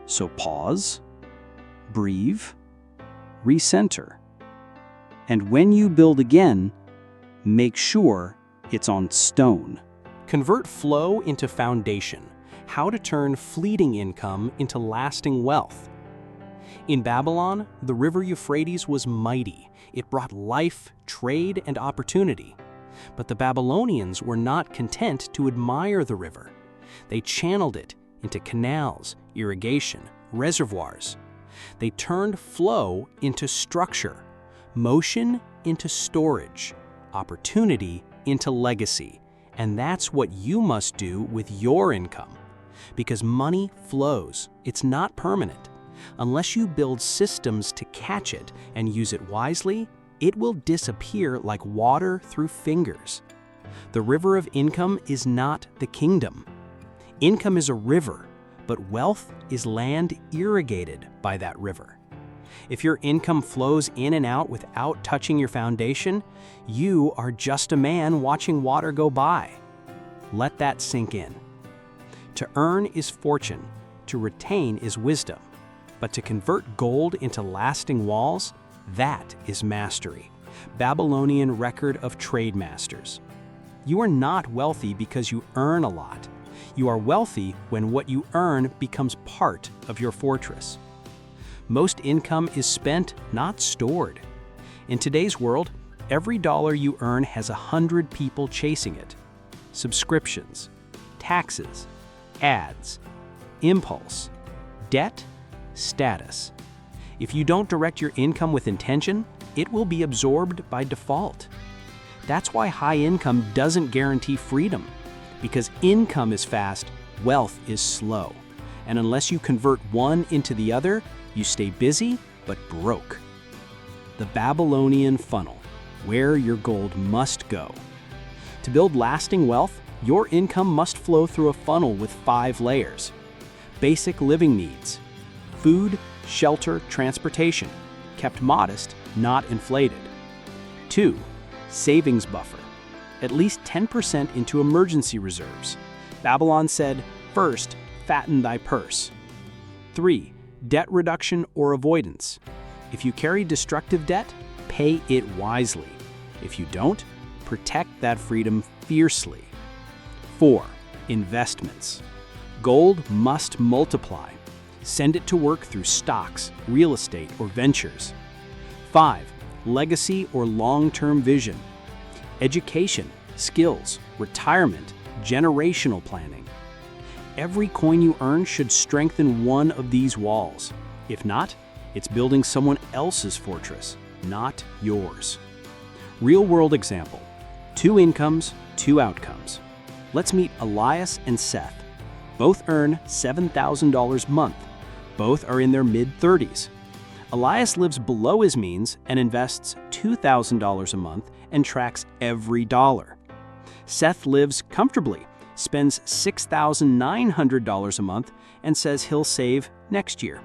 So pause, breathe, recenter. And when you build again, make sure it's on stone. Convert flow into foundation. How to turn fleeting income into lasting wealth. In Babylon, the river Euphrates was mighty. It brought life, trade, and opportunity. But the Babylonians were not content to admire the river. They channeled it into canals, irrigation, reservoirs. They turned flow into structure, motion into storage, opportunity into legacy. And that's what you must do with your income. Because money flows, it's not permanent. Unless you build systems to catch it and use it wisely, it will disappear like water through fingers. The river of income is not the kingdom. Income is a river, but wealth is land irrigated by that river. If your income flows in and out without touching your foundation, you are just a man watching water go by. Let that sink in. To earn is fortune, to retain is wisdom. But to convert gold into lasting walls, that is mastery. Babylonian record of trade masters. You are not wealthy because you earn a lot. You are wealthy when what you earn becomes part of your fortress. Most income is spent, not stored. In today's world, every dollar you earn has 100 people chasing it. Subscriptions, taxes, ads, impulse, debt, status. If you don't direct your income with intention, it will be absorbed by default. That's why high income doesn't guarantee freedom, because income is fast, wealth is slow. And unless you convert one into the other, you stay busy but broke. The Babylonian funnel, where your gold must go. To build lasting wealth, your income must flow through a funnel with 5 layers. Basic living needs. Food, shelter, transportation, kept modest, not inflated. 2. Savings buffer, at least 10% into emergency reserves. Babylon said, first, fatten thy purse. 3. Debt reduction or avoidance. If you carry destructive debt, pay it wisely. If you don't, protect that freedom fiercely. 4. Investments. Gold must multiply. Send it to work through stocks, real estate, or ventures. 5. Legacy or long-term vision. Education, skills, retirement, generational planning. Every coin you earn should strengthen one of these walls. If not, it's building someone else's fortress, not yours. Real-world example. 2 incomes, 2 outcomes. Let's meet Elias and Seth. Both earn $7,000 a month. Both are in their mid-30s. Elias lives below his means and invests $2,000 a month and tracks every dollar. Seth lives comfortably, spends $6,900 a month, and says he'll save next year.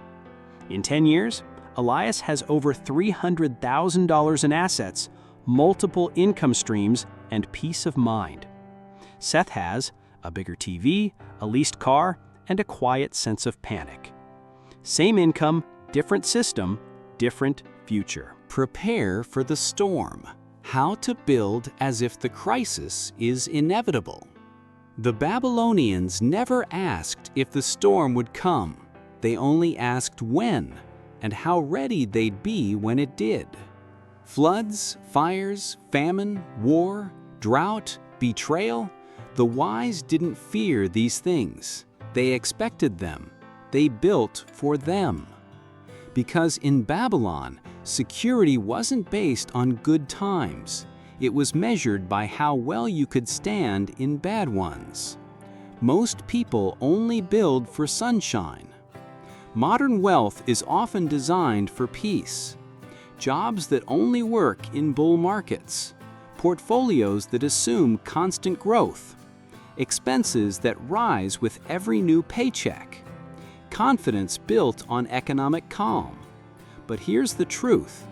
In 10 years, Elias has over $300,000 in assets, multiple income streams, and peace of mind. Seth has a bigger TV, a leased car, and a quiet sense of panic. Same income, different system, different future. Prepare for the storm. How to build as if the crisis is inevitable. The Babylonians never asked if the storm would come. They only asked when and how ready they'd be when it did. Floods, fires, famine, war, drought, betrayal. The wise didn't fear these things. They expected them. They built for them. Because in Babylon, security wasn't based on good times. It was measured by how well you could stand in bad ones. Most people only build for sunshine. Modern wealth is often designed for peace. Jobs that only work in bull markets. Portfolios that assume constant growth. Expenses that rise with every new paycheck. Confidence built on economic calm. But here's the truth.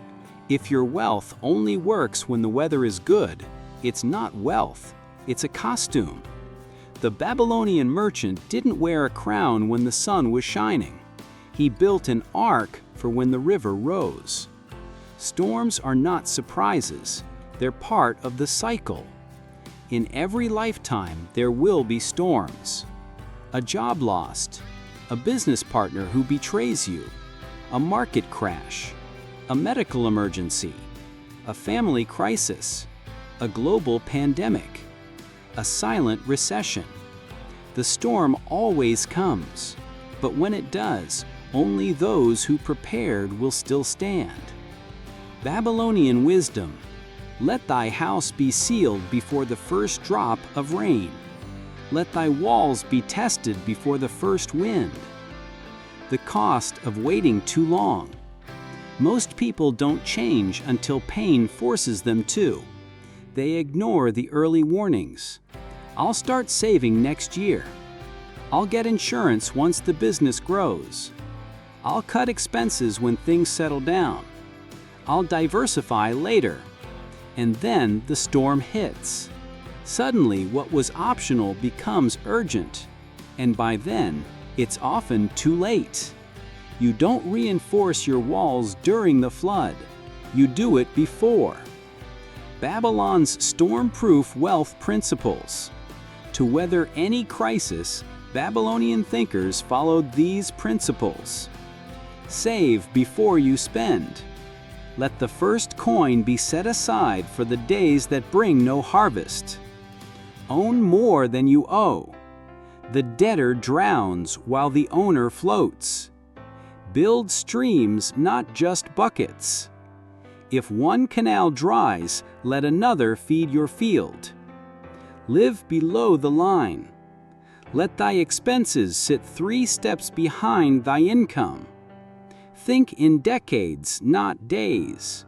If your wealth only works when the weather is good, it's not wealth, it's a costume. The Babylonian merchant didn't wear a crown when the sun was shining. He built an ark for when the river rose. Storms are not surprises, they're part of the cycle. In every lifetime, there will be storms. A job lost, a business partner who betrays you, a market crash, a medical emergency, a family crisis, a global pandemic, a silent recession. The storm always comes, but when it does, only those who prepared will still stand. Babylonian wisdom: let thy house be sealed before the first drop of rain. Let thy walls be tested before the first wind. The cost of waiting too long. Most people don't change until pain forces them to. They ignore the early warnings. I'll start saving next year. I'll get insurance once the business grows. I'll cut expenses when things settle down. I'll diversify later. And then the storm hits. Suddenly, what was optional becomes urgent. And by then, it's often too late. You don't reinforce your walls during the flood. You do it before. Babylon's storm-proof wealth principles. To weather any crisis, Babylonian thinkers followed these principles. Save before you spend. Let the first coin be set aside for the days that bring no harvest. Own more than you owe. The debtor drowns while the owner floats. Build streams, not just buckets. If one canal dries, let another feed your field. Live below the line. Let thy expenses sit 3 steps behind thy income. Think in decades, not days.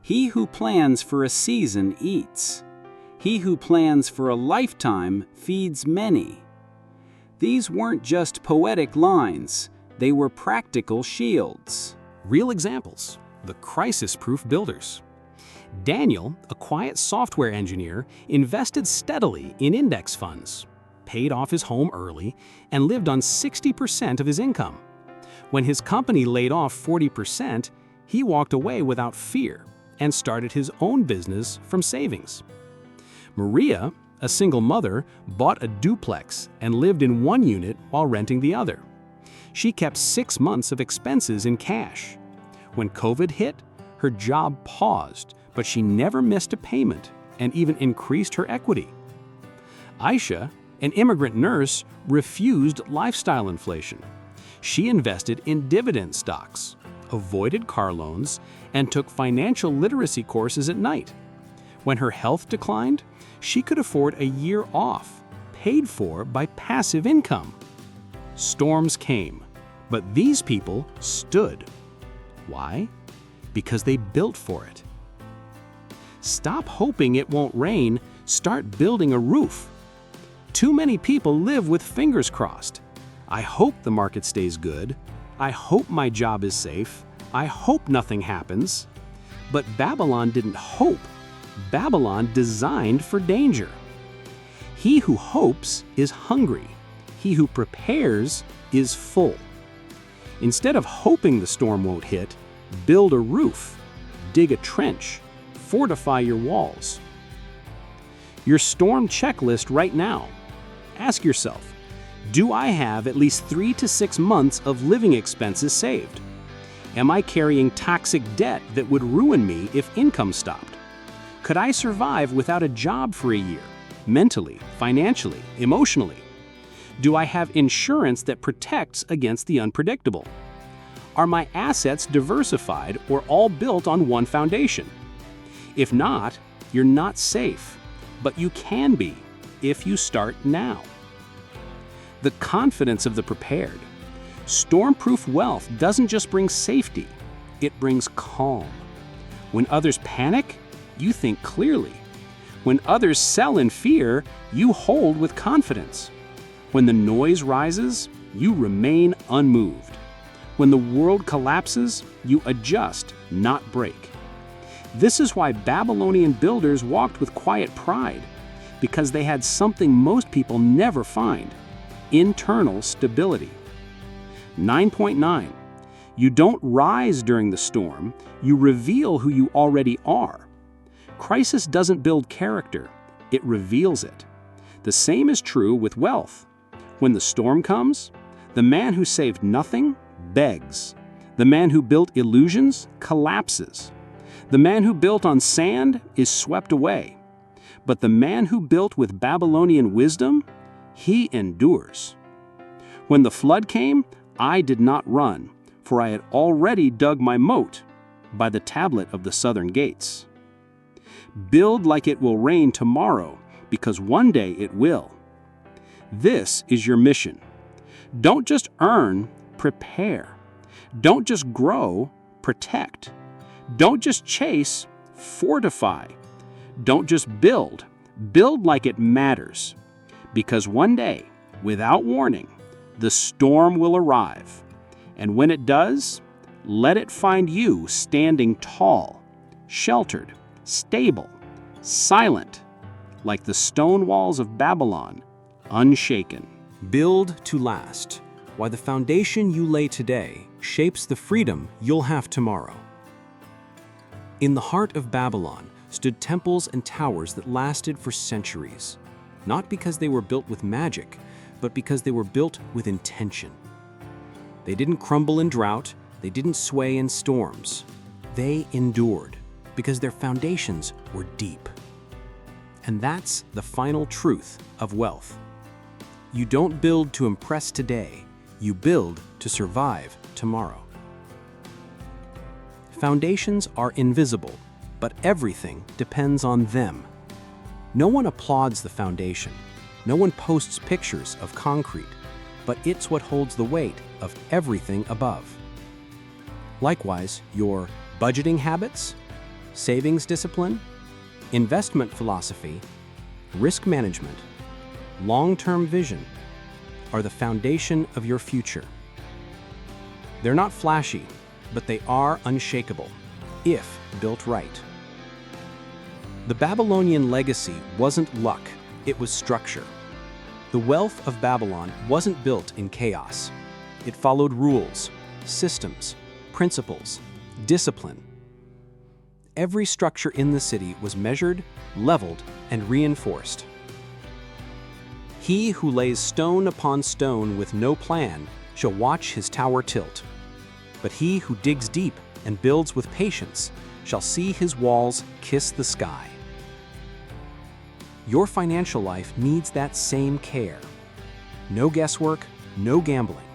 He who plans for a season eats. He who plans for a lifetime feeds many. These weren't just poetic lines, they were practical shields. Real examples: the crisis-proof builders. Daniel, a quiet software engineer, invested steadily in index funds, paid off his home early, and lived on 60% of his income. When his company laid off 40%, he walked away without fear and started his own business from savings. Maria, a single mother, bought a duplex and lived in one unit while renting the other. She kept 6 months of expenses in cash. When COVID hit, her job paused, but she never missed a payment and even increased her equity. Aisha, an immigrant nurse, refused lifestyle inflation. She invested in dividend stocks, avoided car loans, and took financial literacy courses at night. When her health declined, she could afford a year off, paid for by passive income. Storms came, but these people stood. Why? Because they built for it. Stop hoping it won't rain, start building a roof. Too many people live with fingers crossed. I hope the market stays good. I hope my job is safe. I hope nothing happens. But Babylon didn't hope. Babylon designed for danger. He who hopes is hungry. He who prepares is full. Instead of hoping the storm won't hit, build a roof, dig a trench, fortify your walls. Your storm checklist right now. Ask yourself, do I have at least 3 to 6 months of living expenses saved? Am I carrying toxic debt that would ruin me if income stopped? Could I survive without a job for a year, mentally, financially, emotionally? Do I have insurance that protects against the unpredictable? Are my assets diversified or all built on one foundation? If not, you're not safe, but you can be if you start now. The confidence of the prepared. Storm-proof wealth doesn't just bring safety, it brings calm. When others panic, you think clearly. When others sell in fear, you hold with confidence. When the noise rises, you remain unmoved. When the world collapses, you adjust, not break. This is why Babylonian builders walked with quiet pride, because they had something most people never find: internal stability. 9.9. You don't rise during the storm, you reveal who you already are. Crisis doesn't build character, it reveals it. The same is true with wealth. When the storm comes, the man who saved nothing begs. The man who built illusions collapses. The man who built on sand is swept away. But the man who built with Babylonian wisdom, he endures. When the flood came, I did not run, for I had already dug my moat by the tablet of the southern gates. Build like it will rain tomorrow, because one day it will. This is your mission. Don't just earn, prepare. Don't just grow, protect. Don't just chase, fortify. Don't just build like it matters. Because one day, without warning, the storm will arrive. And when it does, let it find you standing tall, sheltered, stable, silent, like the stone walls of Babylon, unshaken. Build to last, why the foundation you lay today shapes the freedom you'll have tomorrow. In the heart of Babylon stood temples and towers that lasted for centuries, not because they were built with magic, but because they were built with intention. They didn't crumble in drought, they didn't sway in storms. They endured because their foundations were deep. And that's the final truth of wealth. You don't build to impress today, you build to survive tomorrow. Foundations are invisible, but everything depends on them. No one applauds the foundation. No one posts pictures of concrete, but it's what holds the weight of everything above. Likewise, your budgeting habits, savings discipline, investment philosophy, risk management, long-term vision are the foundation of your future. They're not flashy, but they are unshakable, if built right. The Babylonian legacy wasn't luck, it was structure. The wealth of Babylon wasn't built in chaos. It followed rules, systems, principles, discipline. Every structure in the city was measured, leveled, and reinforced. He who lays stone upon stone with no plan shall watch his tower tilt. But he who digs deep and builds with patience shall see his walls kiss the sky. Your financial life needs that same care. No guesswork, no gambling.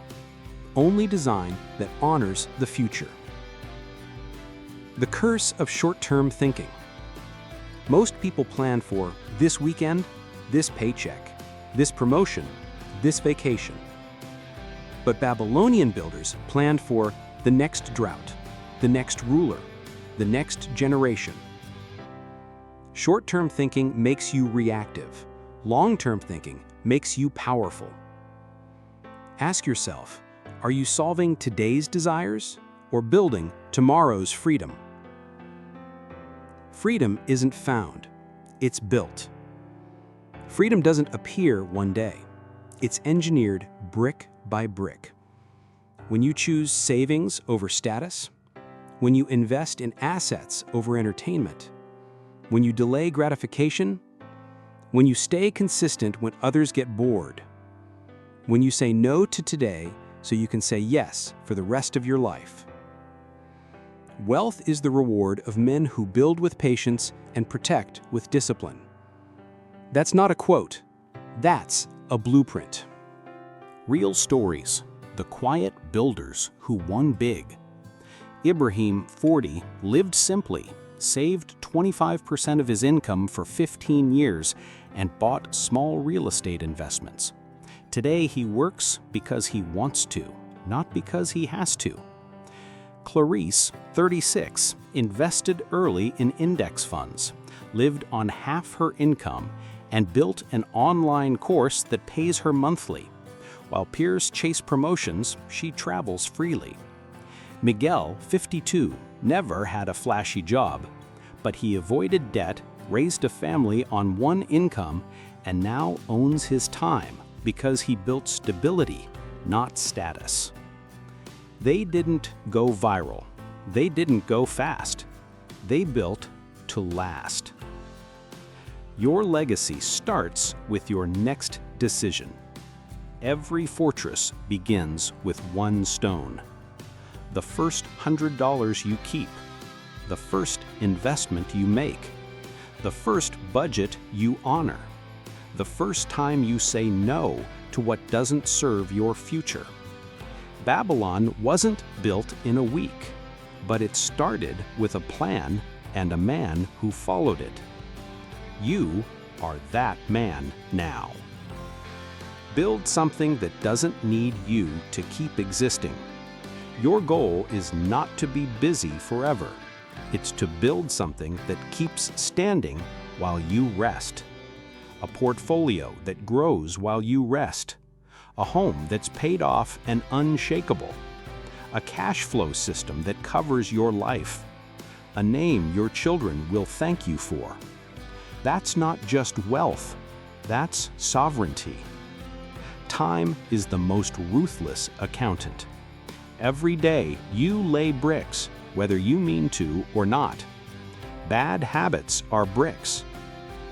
Only design that honors the future. The curse of short-term thinking. Most people plan for this weekend, this paycheck, this promotion, this vacation. But Babylonian builders planned for the next drought, the next ruler, the next generation. Short-term thinking makes you reactive. Long-term thinking makes you powerful. Ask yourself, are you solving today's desires or building tomorrow's freedom? Freedom isn't found, it's built. Freedom doesn't appear one day. It's engineered brick by brick. When you choose savings over status, when you invest in assets over entertainment, when you delay gratification, when you stay consistent when others get bored, when you say no to today so you can say yes for the rest of your life. Wealth is the reward of men who build with patience and protect with discipline. That's not a quote, that's a blueprint. Real stories, the quiet builders who won big. Ibrahim, 40, lived simply, saved 25% of his income for 15 years, and bought small real estate investments. Today he works because he wants to, not because he has to. Clarice, 36, invested early in index funds, lived on half her income, and built an online course that pays her monthly. While peers chase promotions, she travels freely. Miguel, 52, never had a flashy job, But he avoided debt, raised a family on one income, and now owns his time because he built stability, not status. They didn't go viral. They didn't go fast. They built to last. Your legacy starts with your next decision. Every fortress begins with one stone. The first $100 you keep, the first investment you make, the first budget you honor, the first time you say no to what doesn't serve your future. Babylon wasn't built in a week, but it started with a plan and a man who followed it. You are that man now. Build something that doesn't need you to keep existing. Your goal is not to be busy forever. It's to build something that keeps standing while you rest. A portfolio that grows while you rest. A home that's paid off and unshakable. A cash flow system that covers your life. A name your children will thank you for. That's not just wealth, that's sovereignty. Time is the most ruthless accountant. Every day you lay bricks, whether you mean to or not. Bad habits are bricks.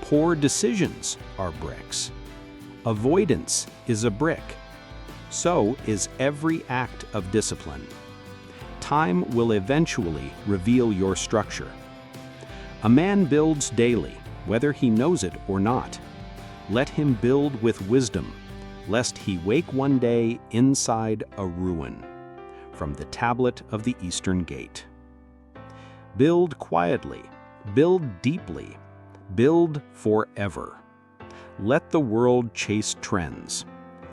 Poor decisions are bricks. Avoidance is a brick. So is every act of discipline. Time will eventually reveal your structure. A man builds daily, whether he knows it or not. Let him build with wisdom, lest he wake one day inside a ruin. From the tablet of the Eastern Gate. Build quietly, build deeply, build forever. Let the world chase trends.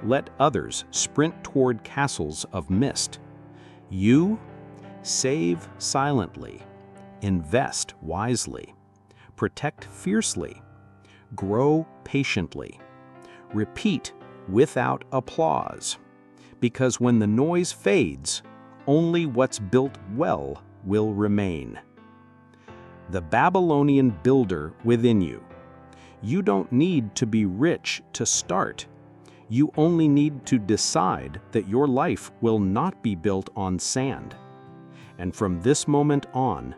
Let others sprint toward castles of mist. You save silently, invest wisely, protect fiercely, grow patiently, repeat without applause, because when the noise fades, only what's built well will remain. The Babylonian builder within you. You don't need to be rich to start. You only need to decide that your life will not be built on sand. And from this moment on,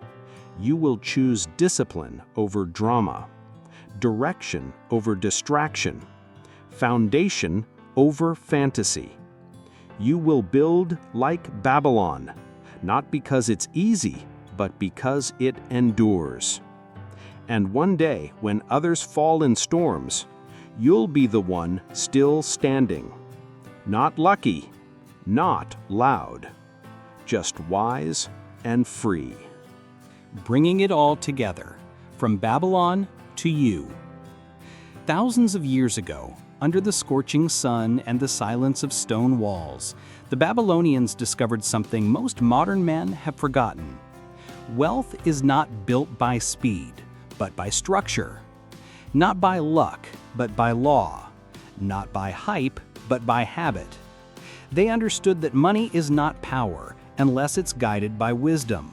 you will choose discipline over drama, direction over distraction, foundation over fantasy. You will build like Babylon, not because it's easy, but because it endures. And one day, when others fall in storms, you'll be the one still standing. Not lucky, not loud, just wise and free. Bringing it all together, from Babylon to you. Thousands of years ago, under the scorching sun and the silence of stone walls, the Babylonians discovered something most modern men have forgotten. Wealth is not built by speed, but by structure. Not by luck, but by law. Not by hype, but by habit. They understood that money is not power unless it's guided by wisdom.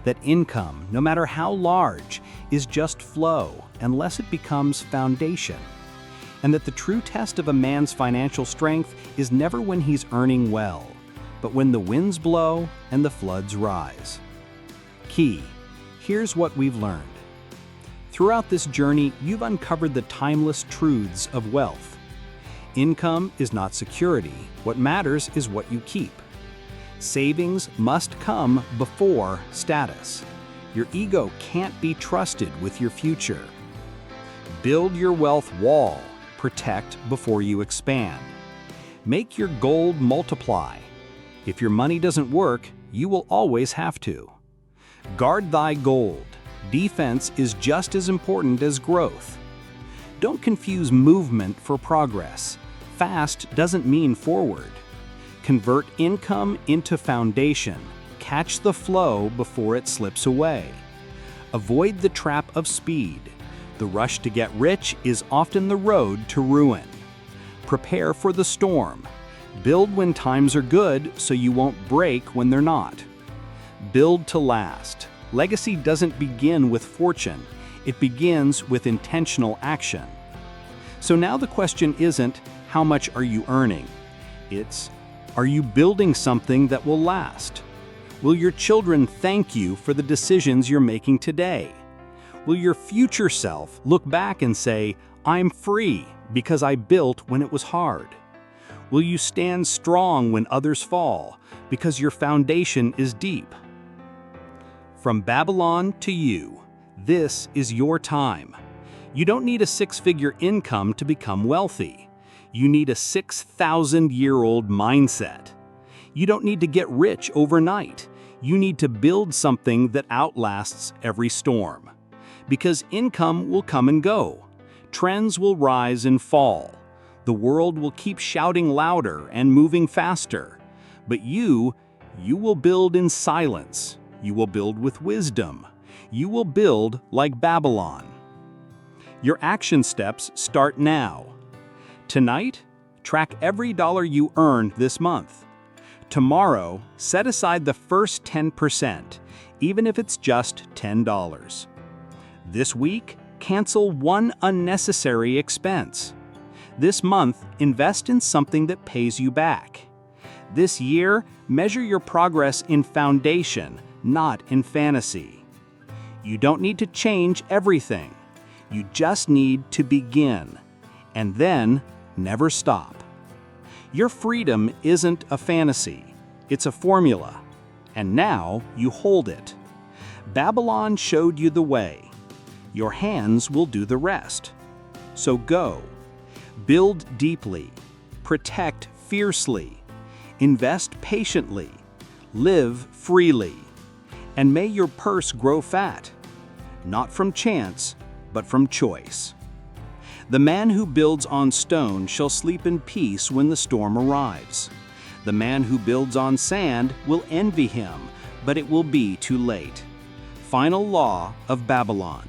That income, no matter how large, is just flow unless it becomes foundation. And that the true test of a man's financial strength is never when he's earning well, but when the winds blow and the floods rise. Key, here's what we've learned. Throughout this journey, you've uncovered the timeless truths of wealth. Income is not security. What matters is what you keep. Savings must come before status. Your ego can't be trusted with your future. Build your wealth wall. Protect before you expand. Make your gold multiply. If your money doesn't work, you will always have to. Guard thy gold. Defense is just as important as growth. Don't confuse movement for progress. Fast doesn't mean forward. Convert income into foundation. Catch the flow before it slips away. Avoid the trap of speed. The rush to get rich is often the road to ruin. Prepare for the storm. Build when times are good so you won't break when they're not. Build to last. Legacy doesn't begin with fortune. It begins with intentional action. So now the question isn't, how much are you earning? It's, are you building something that will last? Will your children thank you for the decisions you're making today? Will your future self look back and say, I'm free because I built when it was hard? Will you stand strong when others fall because your foundation is deep? From Babylon to you, this is your time. You don't need a six-figure income to become wealthy. You need a 6,000-year-old mindset. You don't need to get rich overnight. You need to build something that outlasts every storm. Because income will come and go. Trends will rise and fall. The world will keep shouting louder and moving faster. But you will build in silence. You will build with wisdom. You will build like Babylon. Your action steps start now. Tonight, track every dollar you earned this month. Tomorrow, set aside the first 10%, even if it's just $10. This week, cancel one unnecessary expense. This month, invest in something that pays you back. This year, measure your progress in foundation, not in fantasy. You don't need to change everything. You just need to begin, and then never stop. Your freedom isn't a fantasy, it's a formula, and now you hold it. Babylon showed you the way. Your hands will do the rest. So go. Build deeply. Protect fiercely. Invest patiently. Live freely. And may your purse grow fat, not from chance, but from choice. The man who builds on stone shall sleep in peace when the storm arrives. The man who builds on sand will envy him, but it will be too late. Final law of Babylon.